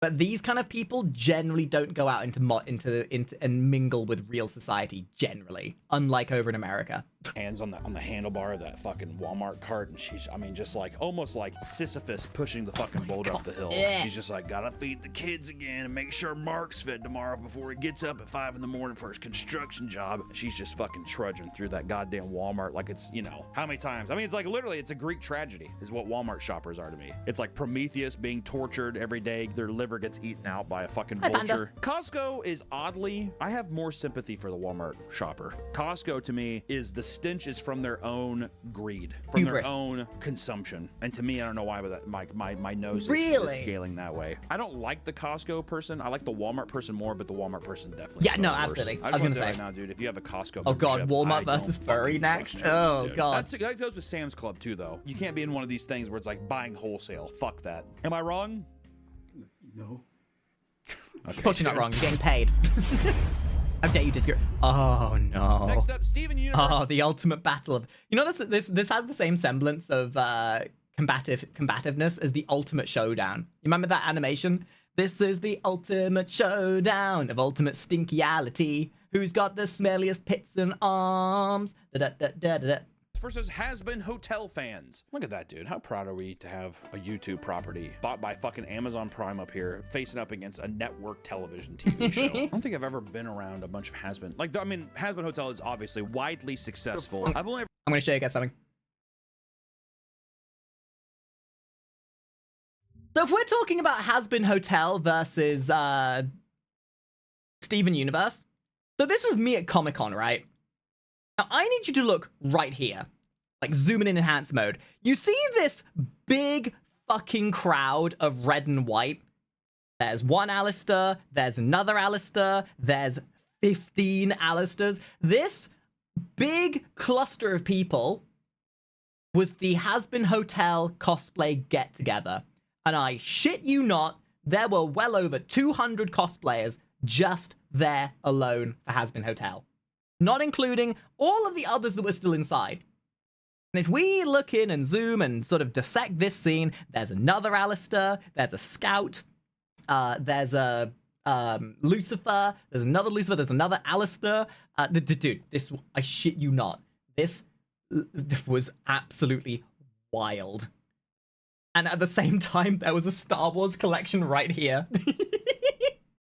but these kind of people generally don't go out into and mingle with real society generally, unlike over in America. Hands on the handlebar of that fucking Walmart cart, and she's, I mean, just like almost like Sisyphus pushing the fucking boulder up the hill. Yeah. She's just like, gotta feed the kids again and make sure Mark's fed tomorrow before he gets up at 5 in the morning for his construction job. And she's just fucking trudging through that goddamn Walmart like it's, you know, how many times? I mean, it's like literally, it's a Greek tragedy is what Walmart shoppers are to me. It's like Prometheus being tortured every day. Their liver gets eaten out by a fucking vulture. Costco is oddly, I have more sympathy for the Walmart shopper. Costco to me is the stench is from their own greed, from their own consumption. And to me, I don't know why, but that, my nose is scaling that way. I don't like the Costco person. I like the Walmart person more, but the Walmart person definitely no, absolutely. I was gonna say right now, dude, if you have a Costco oh god, Walmart versus Furry next. Oh god. That goes with Sam's Club too, though. You can't be in one of these things where it's like buying wholesale. Fuck that. Am I wrong? No. Okay. Of course you're not wrong. You're getting paid. How dare you disagree? Oh no. Next up, Steven Universe. Oh, the ultimate battle of. You know, this has the same semblance of combativeness as the Ultimate Showdown. You remember that animation? This is the ultimate showdown of ultimate stinkyality. Who's got the smelliest pits and arms? Da da da da da. Versus has-been hotel fans. Look at that, dude. How proud are we to have a YouTube property bought by fucking Amazon Prime up here facing up against a network television TV show? I don't think I've ever been around a bunch of has-been. Like, I mean, Has-Been Hotel is obviously widely successful. I'm going to show you guys something. So if we're talking about Has-Been Hotel versus Steven Universe, so this was me at Comic-Con, right? Now, I need you to look right here. Like, zoom in enhanced mode. You see this big fucking crowd of red and white? There's one Alistair, there's another Alistair, there's 15 Alistairs. This big cluster of people was the Has-Been Hotel cosplay get-together. And I shit you not, there were well over 200 cosplayers just there alone for Has-Been Hotel. Not including all of the others that were still inside. And if we look in and zoom and sort of dissect this scene, there's another Alistair, there's a Scout, there's a Lucifer, there's another Lucifer, there's another Alistair. Dude, this, I shit you not, this was absolutely wild. And at the same time, there was a Star Wars collection right here.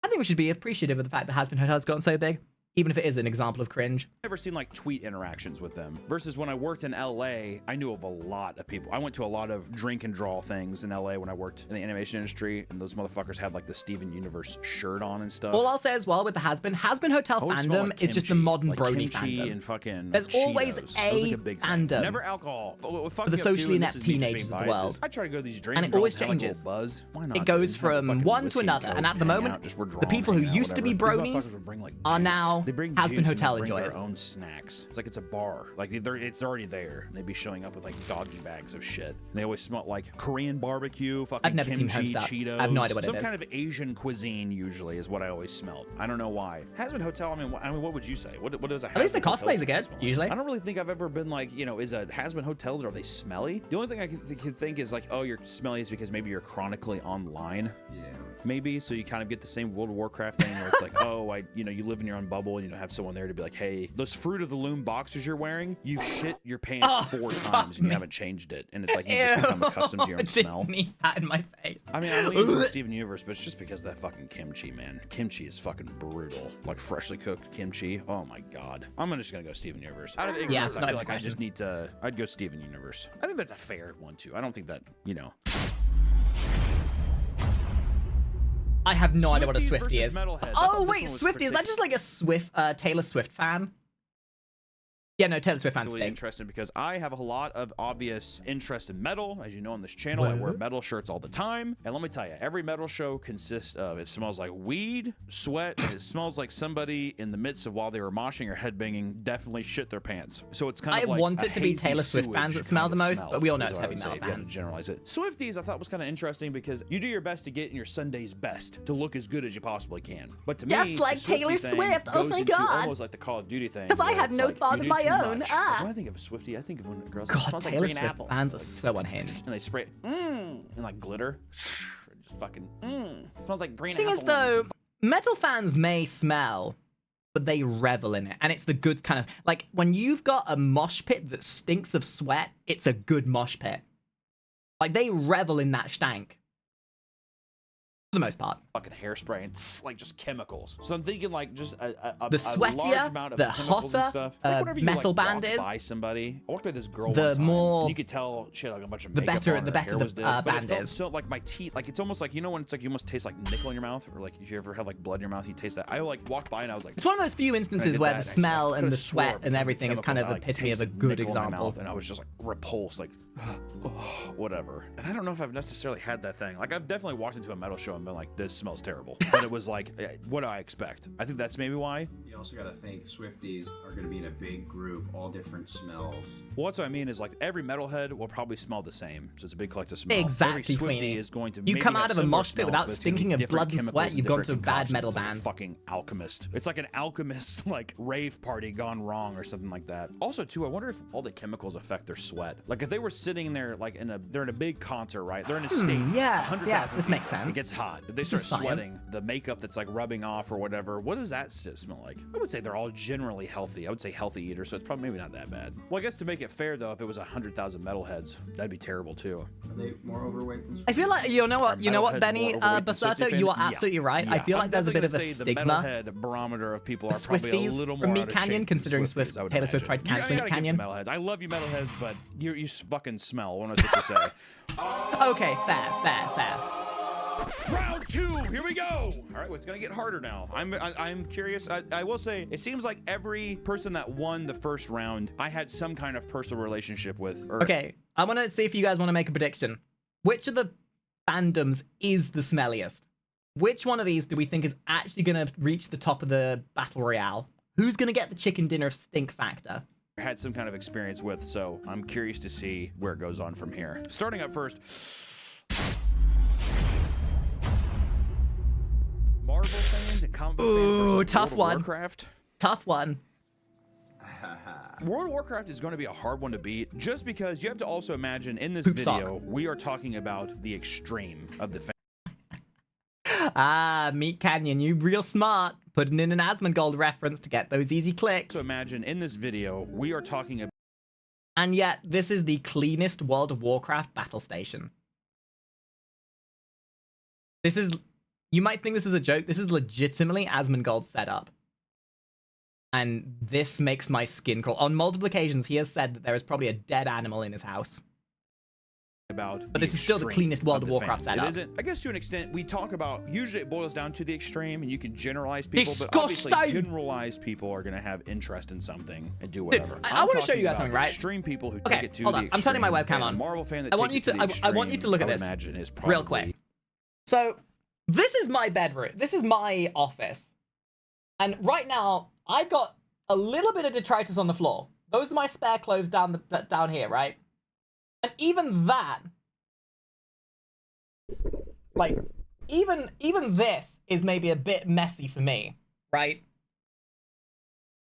I think we should be appreciative of the fact that Has-Been Hotel has gotten so big, even if it is an example of cringe. I've never seen like tweet interactions with them versus when I worked in LA, I knew of a lot of people. I went to a lot of drink and draw things in LA when I worked in the animation industry, and those motherfuckers had like the Steven Universe shirt on and stuff. All I'll say as well with the Has-Been Hotel fandom like is just the modern like brony kimchi fandom. And fucking There's always Cheetos. a That was, like, a big thing. fandom Never alcohol. for the socially inept teenagers of the world. I try to go to these drink And it always draws and have, like, a changes. little buzz. Why not? It goes dude? Have a from fucking one to whiskey and another, Coke, and at the hang moment, out, just we're the drawing, people who hanging out, used to be whatever. These bronies motherfuckers would bring, like, are juice. now They bring Has-Been juice and Hotel they bring enjoyers. their own snacks. It's like it's a bar. Like it's already there. And they'd be showing up with like doggy bags of shit. And they always smell like Korean barbecue, fucking I've never seen kimchi, Homestuck. Cheetos. I have no idea what it Some is. kind of Asian cuisine usually is what I always smelled. I don't know why. Has-Been Hotel. I mean, what would you say? What does a At least the Has-Been Hotel cosplays are good, smell like? usually. I don't really think I've ever been like, you know, is a Has-Been Hotel, are they smelly? The only thing I could think is like, oh, you're smelly is because maybe you're chronically online. Yeah. Maybe, so you kind of get the same World of Warcraft thing where it's like, oh, you live in your own bubble and you don't have someone there to be like, hey, those Fruit of the Loom boxers you're wearing, you shit your pants 4 times and you haven't changed it. And it's like, you just become accustomed to your own smell. Didn't need that in my face. I mean, I'm leaning to Steven Universe, but it's just because of that fucking kimchi, man. Kimchi is fucking brutal. Like freshly cooked kimchi. Oh my God. I'm just gonna go Steven Universe. Out of ignorance, I feel like I just need to, I'd go Steven Universe. I think that's a fair one too. I don't think that, you know. I have no idea what a Swifties Swiftie versus is. Metalheads. I Oh thought this wait, one was Swiftie, is that just like a Taylor Swift fan? Yeah, no, Taylor Swift fans really stink. interested because I have a lot of obvious interest in metal. As you know on this channel, I wear metal shirts all the time. And let me tell you, every metal show consists of, it smells like weed, sweat, and it smells like somebody in the midst of while they were moshing or headbanging definitely shit their pants. So it's kind of like want a it to be hazy Taylor Swift sewage fans that kind smell of the most, smell, but we all know is it's what I heavy would say metal if you had to fans. generalize it. Swifties I thought was kind of interesting because you do your best to get in your Sunday's best to look as good as you possibly can. But to Just me, like the Swiftie Taylor thing Swift, oh goes my into God. almost like the Call of Duty thing. 'Cause I where had it's no like, thought you of do my too own, much. ah. Like, when I think of a Swiftie, I think of when girls God, smells like Taylor green Swift apple. fans are so unhinged. And they spray it and like glitter. Just fucking it smells like green The thing apple. is though, metal fans may smell, but they revel in it. And it's the good kind of, like, when you've got a mosh pit that stinks of sweat, it's a good mosh pit. Like, they revel in that stank. For the most part. Fucking hairspray and like just chemicals. So I'm thinking like just a The large sweatier, amount of the chemicals and hotter stuff. It's like whenever you, metal like, band walk is, by somebody. I walked by this girl the one time, more- and you could tell she had like a bunch of the makeup better- on, the her better hair the, was done, but it band felt is. so like my teeth, like it's almost like, you know when it's like you almost taste like nickel in your mouth, or like if you ever have like blood in your mouth, you taste that. I like walked by and I was like, It's one of those few instances did where that, the and I smell could've and the swore sweat and because the everything is kind of chemicals, I, like, epitome of a tasted good nickel in my example. mouth, and I was just like repulsed, like whatever. And I don't know if I've necessarily had that thing. Like I've definitely walked into a metal show and been like, this smells terrible. But it was like, what do I expect? I think that's maybe why. You also got to think Swifties are going to be in a big group, all different smells. Well, that's what I mean is like every metalhead will probably smell the same. So it's a big collective smell. Exactly, Every Swiftie Queenie. is going to You maybe come have out of a similar mosh pit smells, without but it's gonna be stinking of different blood and chemicals sweat, you've gone to a different bad concoctions. metal It's like a band. fucking alchemist. It's like an alchemist like rave party gone wrong or something like that. Also too, I wonder if all the chemicals affect their sweat. Like if they were sitting there like they're in a big concert, right? They're in a stage. yes, 100,000 yes, this makes people. sense. It gets hot. If they This start is science. sweating, the makeup that's like rubbing off or whatever, what does that smell like? I would say they're all generally healthy. I would say healthy eaters, so it's probably maybe not that bad. Well, I guess to make it fair though, if it was 100,000 metalheads, that'd be terrible too. Are they more overweight than I feel like, you know what, Metalheads Benny more overweight than Basato, Swiftie you are fan? Yeah. absolutely right. I Yeah. feel like I'm there's a bit of a definitely gonna stigma. say the metalhead barometer of people are The probably a Swifties little from more Meat out of Canyon, shape than considering Swifties, I would Taylor Swift imagine. tried canceling You gotta get Canyon. the metalheads. I love you metalheads, but you fucking smell. What am I supposed to say? Okay, fair. Round 2, here we go. All right, well, it's gonna get harder now. I'm curious. I will say, it seems like every person that won the first round, I had some kind of personal relationship with. Okay, I want to see if you guys want to make a prediction. Which of the fandoms is the smelliest? Which one of these do we think is actually going to reach the top of the battle royale? Who's going to get the chicken dinner stink factor? Had some kind of experience with, so I'm curious to see where it goes on from here. Starting up first. Marvel fans and comic book fans versus tough World one. of Warcraft. Tough one. World of Warcraft is going to be a hard one to beat, just because you have to also imagine in this Poop video, we are talking about the extreme of the Ah, Meat Canyon, you real smart. Putting in an Asmongold reference to get those easy clicks. So imagine in this video, we are talking about... And yet, this is the cleanest World of Warcraft battle station. This is... You might think this is a joke. This is legitimately Asmongold's setup. And this makes my skin crawl. On multiple occasions, he has said that there is probably a dead animal in his house. But this is still the cleanest World of Warcraft setup. It isn't. I guess to an extent, we talk about, usually it boils down to the extreme, and you can generalize people, Disgusting. but obviously generalized people are going to have interest in something and do whatever. Dude, I want to show you guys something, right? Extreme people who Okay, take it to hold the on. extreme. I'm turning my webcam on. Marvel fan that I want you to. I want you to look at this real quick. So, this is my bedroom. This is my office, and right now I've got a little bit of detritus on the floor. Those are my spare clothes down here, right? And even that, like, even this is maybe a bit messy for me, right?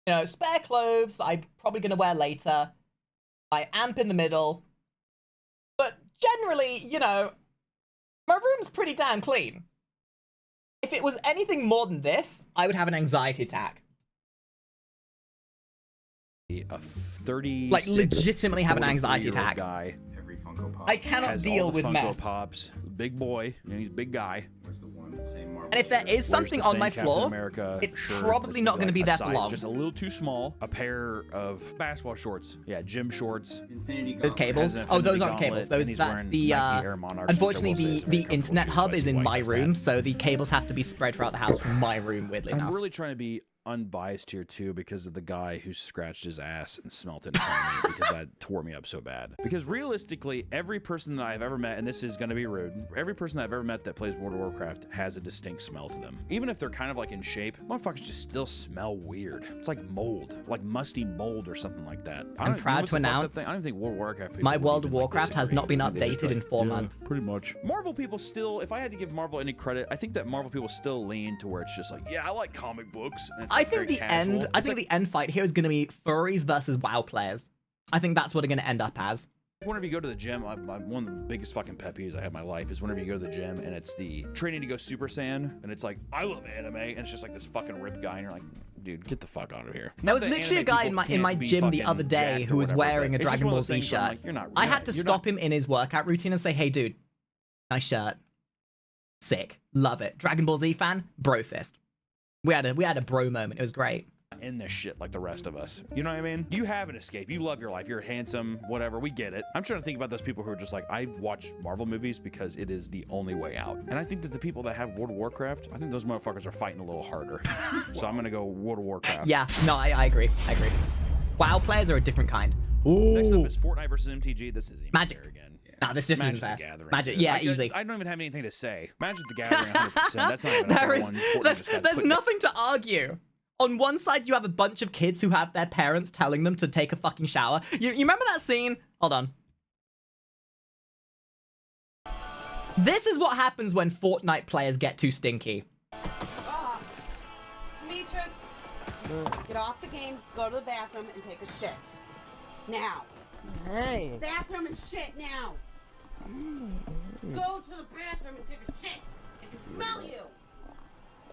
You know, spare clothes that I'm probably gonna wear later. My amp in the middle. But generally, you know, my room's pretty damn clean. If it was anything more than this, I would have an anxiety attack. A 30, like, legitimately have an anxiety attack. Guy. Every Funko Pop. I cannot deal with Funko mess. Pops. Big boy. You know, he's a big guy. Where's the one same Marvel And if there shirt? is something on my floor, America it's shirt probably that's not going to be like there a for size long. just a little too small. A pair of basketball shorts. Yeah, gym shorts. Infinity Those Gauntlet. cables? Has an Oh, those Infinity aren't cables. Gauntlet, Those and he's that's wearing the Nike Air Monarchs, which I will unfortunately say is the very comfortable internet shoes, hub so I is see in why he my does room, that. so the cables have to be spread throughout the house from my room, weirdly I'm enough. really trying to be unbiased here too, because of the guy who scratched his ass and smelt it in front of me, because that tore me up so bad. Because realistically, every person that I've ever met, and this is going to be rude, every person that I've ever met that plays World of Warcraft has a distinct smell to them. Even if they're kind of like in shape, motherfuckers just still smell weird. It's like mold, like musty mold or something like that. I'm proud to announce I don't think World of Warcraft people my would World of even, like, Warcraft has disagree. not been I think they just updated like, in 4 yeah, months. Pretty much. Marvel people still, if I had to give Marvel any credit, I think that Marvel people still lean to where it's just like, yeah, I like comic books. And it's I like think very the casual. end. I think the end fight here is going to be furries versus WoW players. I think that's what they're going to end up as. Whenever you go to the gym, one of the biggest fucking pet peeves I have in my life is whenever you go to the gym and it's the training to go Super Saiyan, and it's like, I love anime, and it's just like this fucking ripped guy, and you're like, dude, get the fuck out of here. There was Not that literally a anime guy people in my can't be gym the fucking other day jacked who or was whatever, wearing but a it's just Dragon one of Ball those Z things where I'm shirt. like, you're not, I you're had not- to you're stop not- him in his workout routine and say, hey, dude, nice shirt. Sick. Love it. Dragon Ball Z fan? Bro fist. We had a bro moment. It was great. in this shit like the rest of us. You know what I mean? You have an escape. You love your life. You're handsome, whatever. We get it. I'm trying to think about those people who are just like, I watch Marvel movies because it is the only way out. And I think that the people that have World of Warcraft, I think those motherfuckers are fighting a little harder. So I'm going to go World of Warcraft. Yeah, no, I agree. I agree. WoW players are a different kind. Next up is Fortnite versus MTG. This is even Magic. fair again. Nah, this isn't Magic fair. the Gathering. Magic, yeah, I easy. I don't even have anything to say. Magic the Gathering, 100%. That's not even a fair one. Fortnite just got there's put- nothing to argue. On one side, you have a bunch of kids who have their parents telling them to take a fucking shower. You remember that scene? Hold on. This is what happens when Fortnite players get too stinky. Demetrius, get off the game, go to the bathroom, and take a shit. Now. Hey. Bathroom and shit now. Go to the bathroom and take a shit. I can smell you.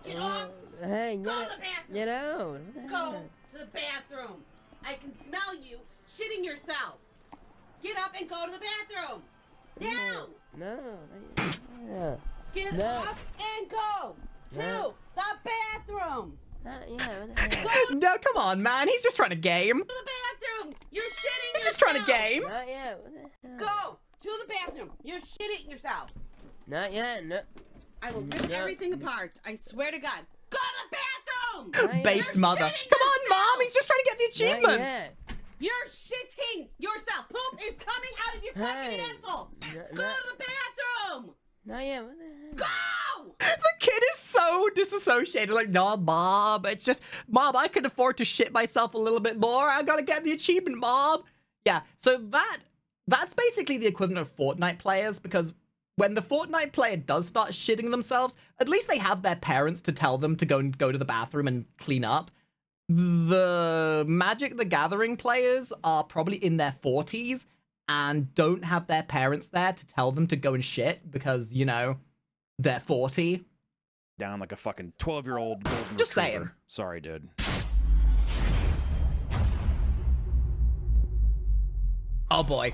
Get off. Hey, Go to the bathroom. Get out. Go to the bathroom. I can smell you shitting yourself. Get up and go to the bathroom. Now. No. Get No. up and go to No. the bathroom. No, come on, man. He's just trying to game. To the bathroom. You're shitting He's yourself. just trying to game. Not yet. Go to the bathroom. You're shitting yourself. Not yet. No. I will rip everything apart. I swear to God. Go to the bathroom! Not yet. Based You're mother. shitting Come on, yourself! Mom. He's just trying to get the Not achievements. yet. You're shitting yourself. Poop is coming out of your fucking Hey. asshole. Not- Go not- to the bathroom! Not yet. What the heck? Go! The kid is so disassociated. Like, no, Mom. It's just, Mom, I can afford to shit myself a little bit more. I gotta get the achievement, Mom. Yeah, so that's basically the equivalent of Fortnite players, because when the Fortnite player does start shitting themselves, at least they have their parents to tell them to go to the bathroom and clean up. The Magic the Gathering players are probably in their 40s and don't have their parents there to tell them to go and shit because, you know, they're 40. Down like a fucking 12-year-old golden Just retriever. saying. Sorry, dude. Oh boy.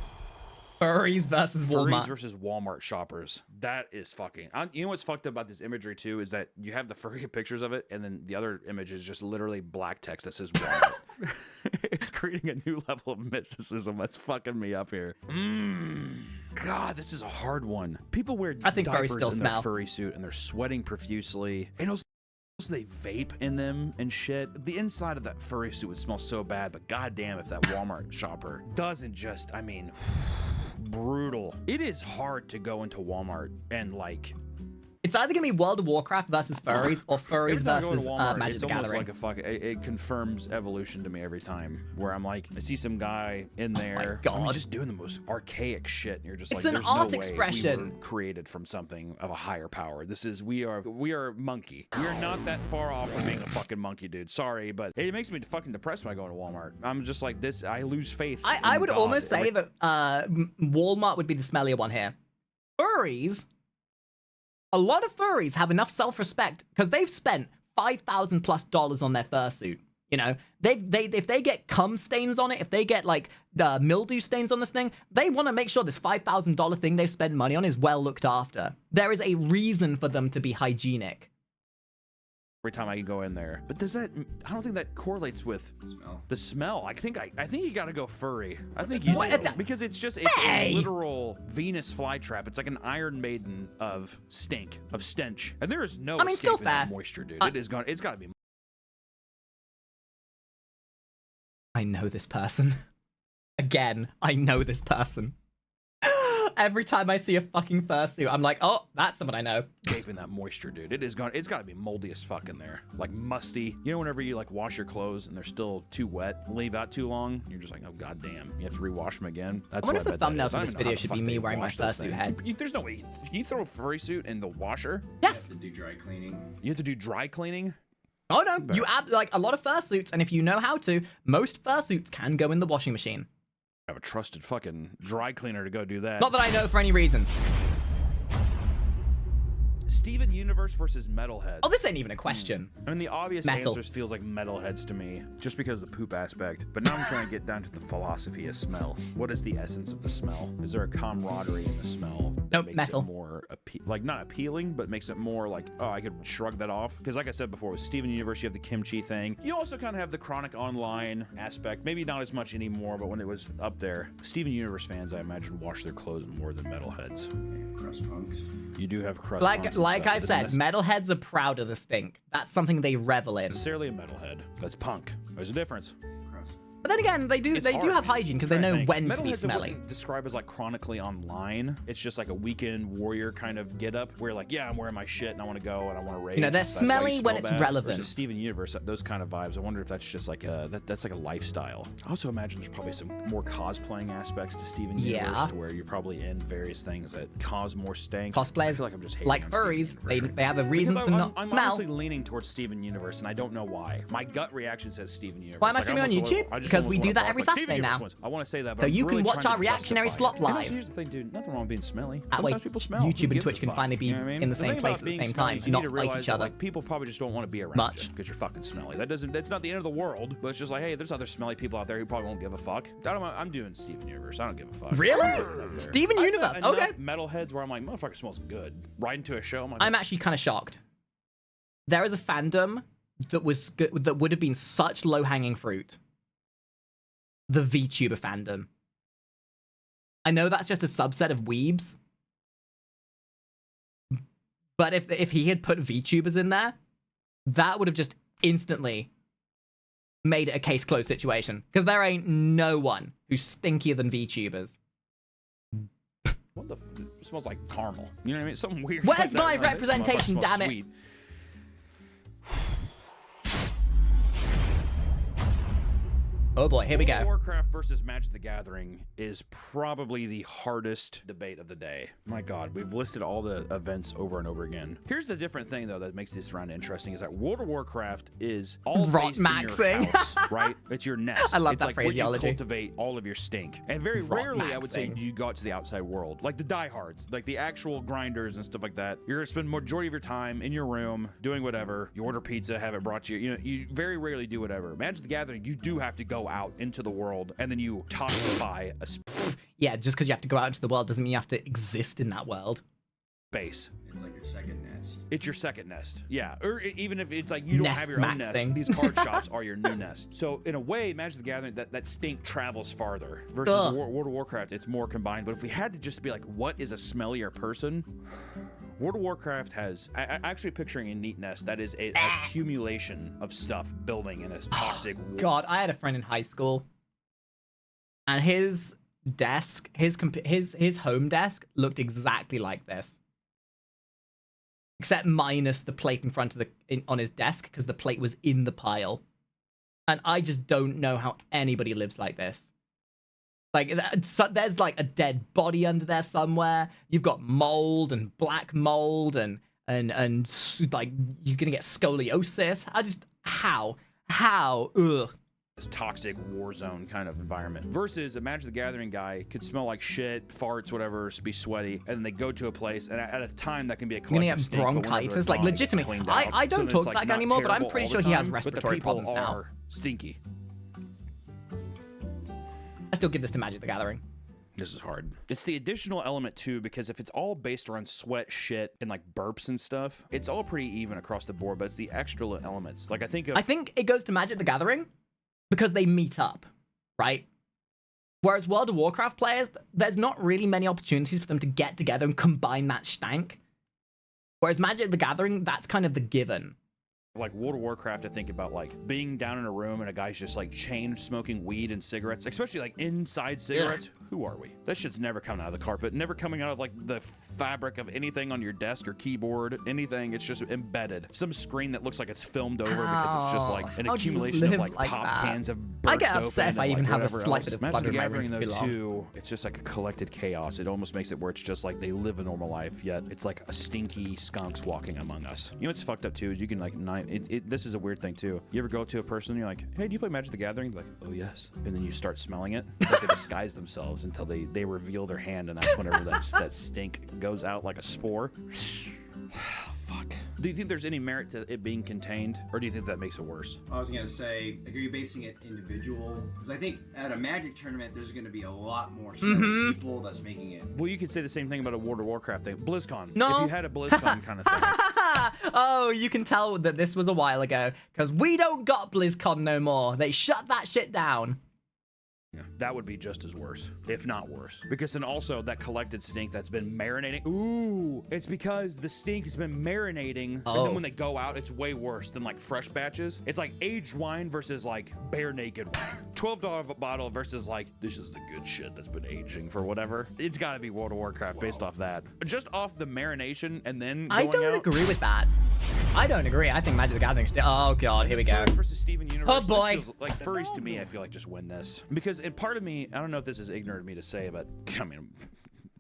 Furries versus Walmart. Furries versus Walmart shoppers. That is fucking... you know what's fucked up about this imagery, too, is that you have the furry pictures of it, and then the other image is just literally black text that says Walmart. It's creating a new level of mysticism. That's fucking me up here. God, this is a hard one. People wear I think furries diapers still in smell. their furry suit, and they're sweating profusely. And also, they vape in them and shit. The inside of that furry suit would smell so bad, but goddamn if that Walmart shopper doesn't just, I mean, brutal. It is hard to go into Walmart and like... It's either gonna be World of Warcraft versus furries or furries Every time I go to versus Walmart, Magic it's the almost Gathering. like a fucking... It confirms evolution to me every time. Where I'm like, I see some guy in there, I mean, God. just doing the most archaic shit, and you're just It's like, an there's art no way expression. we were created from something of a higher power. This is... We are monkey. We are not that far off from being a fucking monkey, dude. Sorry, but it makes me fucking depressed when I go to Walmart. I'm just like this. I lose faith. I in would God almost say every- that Walmart would be the smellier one here. Furries, a lot of furries have enough self-respect because they've spent $5,000+ on their fursuit. You know, if they get cum stains on it, if they get like the mildew stains on this thing, they want to make sure this $5,000 thing they've spent money on is well looked after. There is a reason for them to be hygienic. Every time I go in there, but does that? I don't think that correlates with Smell. the smell. I think you got to go furry. I think you What? do, because it's Hey! a literal Venus flytrap. It's like an Iron Maiden of stink, of stench, and there is no I mean, still escaping that fair. moisture, dude. It's got to be. I know this person. Again, I know this person. Every time I see a fucking fursuit, I'm like, oh, that's someone I know. Escaping that moisture, dude. It's got to be moldy as fuck in there, like musty. You know, whenever you like wash your clothes and they're still too wet, leave out too long, you're just like, oh goddamn, you have to rewash them again. That's I wonder what if the bet that thumbnail is. for I this don't even know video how the should fuck be me they wearing my wash those fursuit things. head. There's no way. Can you throw a furry suit in the washer? Yes. To do dry cleaning. You have to do dry cleaning. Oh no, you add like a lot of fursuits, and if you know how to, most fursuits can go in the washing machine. I have a trusted fucking dry cleaner to go do that. Not that I know for any reason. Steven Universe versus Metalhead. Oh, this ain't even a question. I mean, the obvious Metal. answers feels like Metalheads to me, just because of the poop aspect. But now I'm trying to get down to the philosophy of smell. What is the essence of the smell? Is there a camaraderie in the smell? that Nope, makes metal. It more like not appealing, but makes it more like, oh, I could shrug that off. Because like I said before, with Steven Universe, you have the kimchi thing. You also kind of have the Chronic Online aspect. Maybe not as much anymore, but when it was up there, Steven Universe fans, I imagine, wash their clothes more than metalheads. Crust punks. You do have crust. Like punks and stuff. I It said, doesn't metalheads are proud of the stink. That's something they revel in. necessarily a metalhead. That's punk. There's a difference. Crust. But then again, they do It's do hard, have man. hygiene because I'm they trying know think. when to be Metalheads I smelly. wouldn't describe as like chronically online. It's just like a weekend warrior kind of get up where like, yeah, I'm wearing my shit and I want to go and I want to rage. You know, they're That's why you smelly when smell it's bad. relevant. Versus Steven Universe, those kind of vibes. I wonder if that's just like that's like a lifestyle. I also imagine there's probably some more cosplaying aspects to Steven Yeah. Universe, to where you're probably in various things that cause more stank. Cosplayers, I feel like I'm just hating like on Steven furries, Universe. they have a reason Because to I'm, not I'm smell. honestly leaning towards Steven Universe, and I don't know why. My gut reaction says Steven Universe. Why am I Like, streaming on almost YouTube? I just Because almost we wanna do that bark every like, Steven Saturday Universe now. wins. I want to say that, but So I'm you can really watch trying our to reactionary justify slot it. And also, live. here's the thing, dude. Nothing wrong with being smelly. That way, Sometimes people smell. YouTube Who and gives Twitch a can fuck? finally be You know what I mean? in the same thing place about at the being same smelly time, is you not need to fight realize each that, other. like, people probably just don't want to be around Much. you because you're fucking smelly. That's not the end of the world, but it's just like, hey, there's other smelly people out there who probably won't give a fuck. I'm doing Steven Universe. I don't give a fuck. Really? I'm putting it up there. Steven I've met Universe, enough okay. Metalheads where I'm like, motherfucker smells good. Right into a show, I'm like, I'm actually kind of shocked. There is a fandom that that would have been such low-hanging fruit. The VTuber fandom. I know that's just a subset of weebs, But if he had put VTubers in there, that would have just instantly made it a case closed situation. Because there ain't no one who's stinkier than VTubers. What the? It smells like caramel. You know what I mean? Something weird. Where's like that. my Like, this representation, motherfucker damn smells it? sweet. Oh boy, here we World of go. Warcraft versus Magic the Gathering is probably the hardest debate of the day. My God, we've listed all the events over and over again. Here's the different thing, though, that makes this round interesting is that World of Warcraft is all Rot based in your maxing. house, right? It's your nest. I love it's that like phraseology. Where you cultivate all of your stink. And very Rot rarely, I would say, maxing. you go out to the outside world. Like the diehards, like the actual grinders and stuff like that. You're going to spend majority of your time in your room doing whatever. You order pizza, have it brought to you. You know, you very rarely do whatever. Magic the Gathering, you do have to go out into the world and then you toxify a Yeah, just because you have to go out into the world doesn't mean you have to exist in that world. space. It's like your second nest. It's your second nest. Yeah. Or even if it's like you don't Nest have your own nest, maxing. these card shops are your new nest. So in a way, Magic the Gathering, that stink travels farther. Versus Ugh. World of Warcraft, it's more combined. But if we had to just be like, what is a smellier person? World of Warcraft has, actually picturing a neat nest, that is an accumulation of stuff building in a toxic God, I had a friend in high school, and his desk, his home desk looked exactly like this, except minus the plate in front of on his desk because the plate was in the pile, and I just don't know how anybody lives like this. Like, so there's like a dead body under there somewhere. You've got mold and black mold and like you're gonna get scoliosis. How? Ugh. toxic war zone kind of environment. Versus a Magic the Gathering guy could smell like shit, farts, whatever, be sweaty, and then they go to a place, and at a time that can be a You're gonna collective get stink, but whenever they're bronchitis, like gone, it's legitimate. cleaned I out. don't So talk it's, like, like not anymore, but I'm terrible pretty all sure the he has time, respiratory problems but the people now. are stinky. I still give this to Magic the Gathering. This is hard. It's the additional element too, because if it's all based around sweat, shit, and like burps and stuff, it's all pretty even across the board, but it's the extra elements. Like I think it goes to Magic the Gathering because they meet up, right? Whereas World of Warcraft players, there's not really many opportunities for them to get together and combine that stank. Whereas Magic the Gathering, that's kind of the given. like World of Warcraft, I think about like being down in a room and a guy's just like chain smoking weed and cigarettes, especially like inside cigarettes. Who are we? That shit's never coming out of the carpet, never coming out of like the fabric of anything on your desk or keyboard, anything. It's just embedded. Some screen that looks like it's filmed over because it's just like an How'd you accumulation of live like like pop that? cans have burst I get upset open if I and, even like, have a whatever slight else. bit of Magic blood the in my Gathering, room though, too long. too, it's just like a collected chaos. It almost makes it where it's just like they live a normal life, yet it's like a stinky skunks walking among us. You know what's fucked up too is you can like this is a weird thing too. You ever go to a person and you're like, hey, do you play Magic the Gathering? They're like, oh yes. And then you start smelling it. It's like they disguise themselves until they reveal their hand, and that's whenever that stink goes out like a spore. Fuck. Do you think there's any merit to it being contained, or do you think that makes it worse? I was gonna say, like, are you basing it individual? Because I think at a Magic tournament, there's gonna be a lot more smelly people that's making it. Well, you could say the same thing about a World of Warcraft thing. BlizzCon. No. If you had a BlizzCon kind of thing. Oh, you can tell that this was a while ago, because we don't got BlizzCon no more. They shut that shit down. Yeah, that would be just as worse, if not worse. Because then also that collected stink that's been marinating. Ooh, it's because the stink has been marinating, and then when they go out, it's way worse than like fresh batches. It's like aged wine versus like bare naked wine. $12 bottle versus like, this is the good shit that's been aging for whatever. It's got to be World of Warcraft based off that. Just off the marination and then I going don't out. agree with that. I don't agree. I think Magic the Gathering still. Oh god, here we go. Furries versus Steven Universe. Oh, boy. This feels like furries to me, I feel like just win this because and part of me, I don't know if this is ignorant of me to say, but I mean,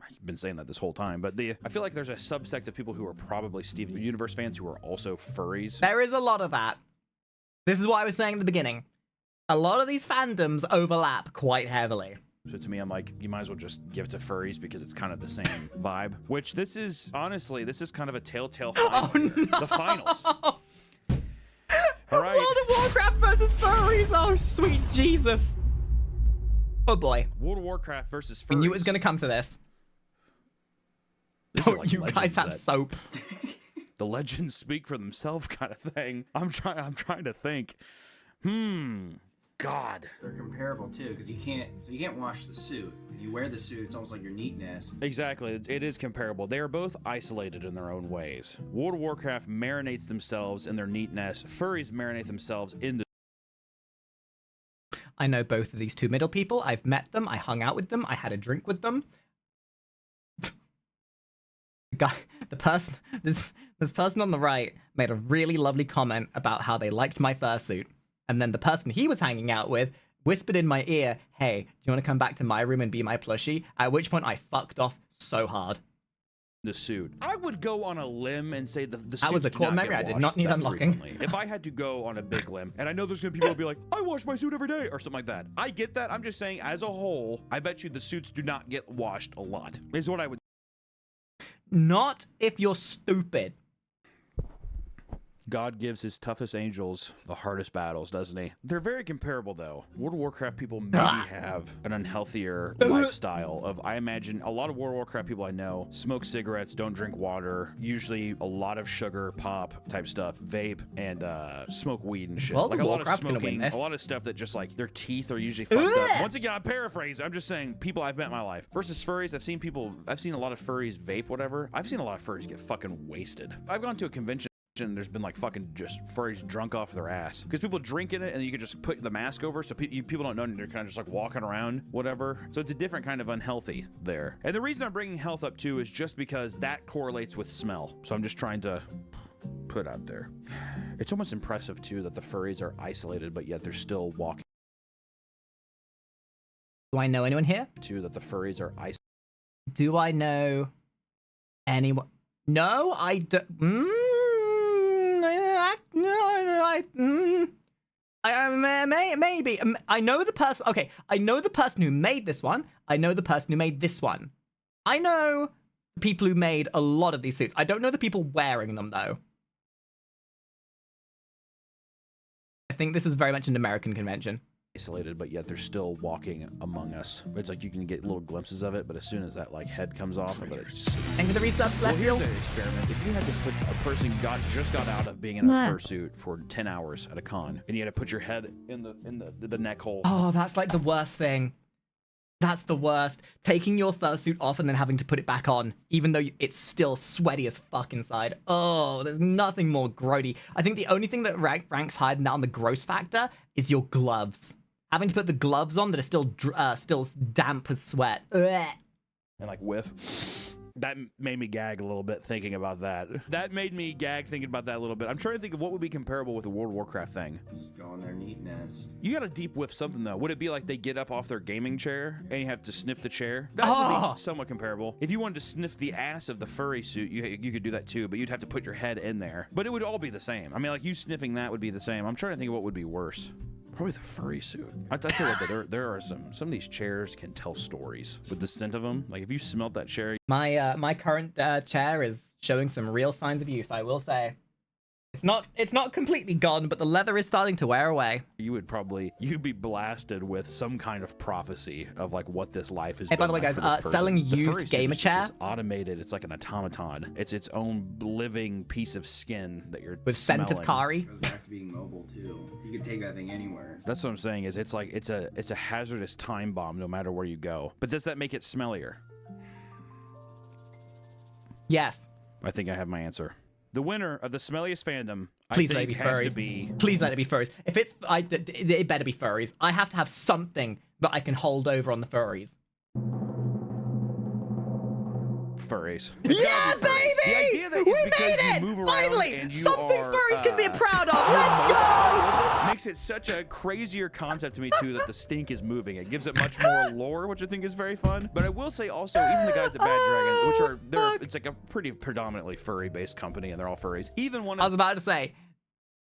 I've been saying that this whole time. But I feel like there's a subsect of people who are probably Steven Universe fans who are also furries. There is a lot of that. This is what I was saying at the beginning. A lot of these fandoms overlap quite heavily. So to me, I'm like, you might as well just give it to furries because it's kind of the same vibe. Which this is honestly, this is kind of a telltale final. Oh no! The finals. All right. World of Warcraft versus furries. Oh sweet Jesus. Oh boy. World of Warcraft versus furries. We knew it was going to come to this. This is Oh, like you Legends guys have set. soap. The legends speak for themselves kind of thing. I'm trying to think. God. They're comparable too, because you can't wash the suit. When you wear the suit, it's almost like your neat nest. Exactly, it is comparable. They are both isolated in their own ways. World of Warcraft marinates themselves in their neat nest. Furries marinate themselves in the... I know both of these two middle people. I've met them. I hung out with them. I had a drink with them. This person on the right made a really lovely comment about how they liked my fursuit. And then the person he was hanging out with whispered in my ear, hey, do you want to come back to my room and be my plushie? At which point I fucked off so hard. The suit. I would go on a limb and say the that was a core memory. I did not need unlocking. If I had to go on a big limb, and I know there's gonna be people who be like, I wash my suit every day or something like that. I get that. I'm just saying, as a whole, I bet you the suits do not get washed a lot. Is what I would. Not if you're stupid. God gives his toughest angels the hardest battles, doesn't he? They're very comparable, though. World of Warcraft people maybe have an unhealthier lifestyle of, I imagine, a lot of World of Warcraft people I know smoke cigarettes, don't drink water, usually a lot of sugar, pop type stuff, vape, and smoke weed and shit. World like of a lot Warcraft of gonna win smoking, this. a lot of stuff that just like their teeth are usually fucked up. Once again, I'm paraphrasing. I'm just saying people I've met in my life. Versus furries, I've seen a lot of furries vape, whatever. I've seen a lot of furries get fucking wasted. I've gone to a convention and there's been like fucking just furries drunk off their ass because people drink in it and you can just put the mask over so people don't know and they're kind of just like walking around whatever. So it's a different kind of unhealthy there. And the reason I'm bringing health up too is just because that correlates with smell. So I'm just trying to put out there. It's almost impressive too that the furries are isolated but yet they're still walking. Do I know anyone here? Too that the furries are isolated. Do I know anyone? No, I don't. Maybe. I know the person. Okay, I know the person who made this one. I know the person who made this one. I know the people who made a lot of these suits. I don't know the people wearing them, though. I think this is very much an American convention. Isolated, but yet they're still walking among us. It's like you can get little glimpses of it, but as soon as that like head comes off, but it's just... Thank you for the resub, Celestial. Here's an experiment. If you had to put a person just got out of being in a fursuit for 10 hours at a con, and you had to put your head in the neck hole. Oh, that's like the worst thing. That's the worst. Taking your fursuit off and then having to put it back on, even though it's still sweaty as fuck inside. Oh, there's nothing more grody. I think the only thing that ranks higher than that on the gross factor is your gloves. Having to put the gloves on that are still damp with sweat. Ugh. And like whiff. That made me gag a little bit thinking about that. That made me gag thinking about that a little bit. I'm trying to think of what would be comparable with the World of Warcraft thing. Just go in their neat nest. You got to deep whiff something though. Would it be like they get up off their gaming chair and you have to sniff the chair? That would be somewhat comparable. If you wanted to sniff the ass of the furry suit, you could do that too, but you'd have to put your head in there. But it would all be the same. I mean, like you sniffing that would be the same. I'm trying to think of what would be worse. Probably the furry suit. I tell you what, there are some of these chairs can tell stories with the scent of them. Like if you smelt that chair. My current chair is showing some real signs of use, I will say. It's not completely gone, but the leather is starting to wear away. You'd be blasted with some kind of prophecy of like what this life is. Hey, by the way, guys, selling used gamer chair. Is automated. It's like an automaton. It's its own living piece of skin that you're with smelling. Scent of Kari. It goes back to being mobile too. You can take that thing anywhere. That's what I'm saying. Is it's a hazardous time bomb no matter where you go. But does that make it smellier? Yes. I think I have my answer. The winner of the smelliest fandom, Please I let think, it be has furries. to be... Please let it be furries. If it's... it better be furries. I have to have something that I can hold over on the furries. Furries. Yeah, baby! The idea that we is because made you it! move around Finally! and you Something are, furries can be proud of! Let's go! Makes it such a crazier concept to me, too, that the stink is moving. It gives it much more lore, which I think is very fun. But I will say also, even the guys at Bad Dragon, it's like a pretty predominantly furry-based company, and they're all furries. Even one I was about to say,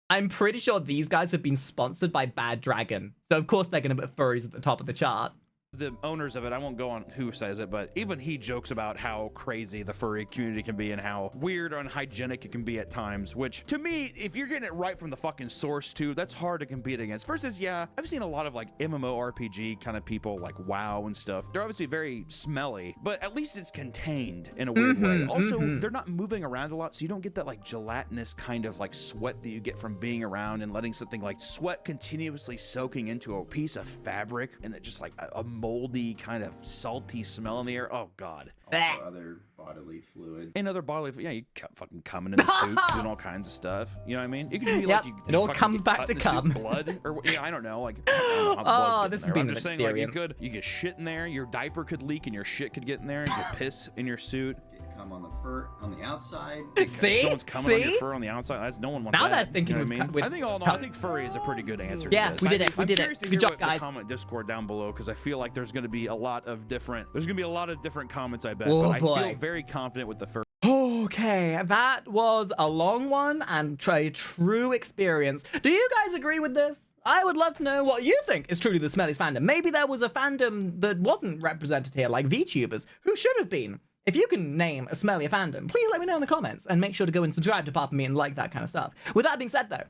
I'm pretty sure these guys have been sponsored by Bad Dragon. So, of course, they're going to put furries at the top of the chart. the owners of it, I won't go on who says it, but even he jokes about how crazy the furry community can be and how weird or unhygienic it can be at times, which to me, if you're getting it right from the fucking source too, that's hard to compete against. Versus, yeah, I've seen a lot of like MMORPG kind of people like WoW and stuff. They're obviously very smelly, but at least it's contained in a weird way. Also, they're not moving around a lot, so you don't get that like gelatinous kind of like sweat that you get from being around and letting something like sweat continuously soaking into a piece of fabric and it just like a moldy kind of salty smell in the air. Oh god. Also other bodily fluid. And other bodily, yeah, you fucking coming in the suit, doing all kinds of stuff. You know what I mean? It could be like you. It all fucking comes get back cut to in the suit, cum. blood, or yeah, I don't know. Like, I don't know how this has there. been I'm an just saying, like, experience. you could shit in there. Your diaper could leak, and your shit could get in there. You could piss in your suit. Come on the fur on the outside. See? Someone's coming on your fur on the outside. That's no one wants Now that. that thinking you know what I mean? I think all in all, I think furry is a pretty good answer. Yeah, to this. we did it. We I'm did it. curious to Good hear job, what guys. The comment Discord down below because I feel like there's going to be a lot of different. There's going to be a lot of different comments. I bet. Oh, but I boy. feel very confident with the furry. Okay, that was a long one and a true experience. Do you guys agree with this? I would love to know what you think is truly the smelliest fandom. Maybe there was a fandom that wasn't represented here, like VTubers, who should have been. If you can name a smellier fandom, please let me know in the comments, and make sure to go and subscribe to Papa Me and like that kind of stuff. With that being said, though,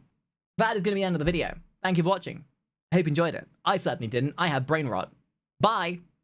that is going to be the end of the video. Thank you for watching. I hope you enjoyed it. I certainly didn't. I had brain rot. Bye.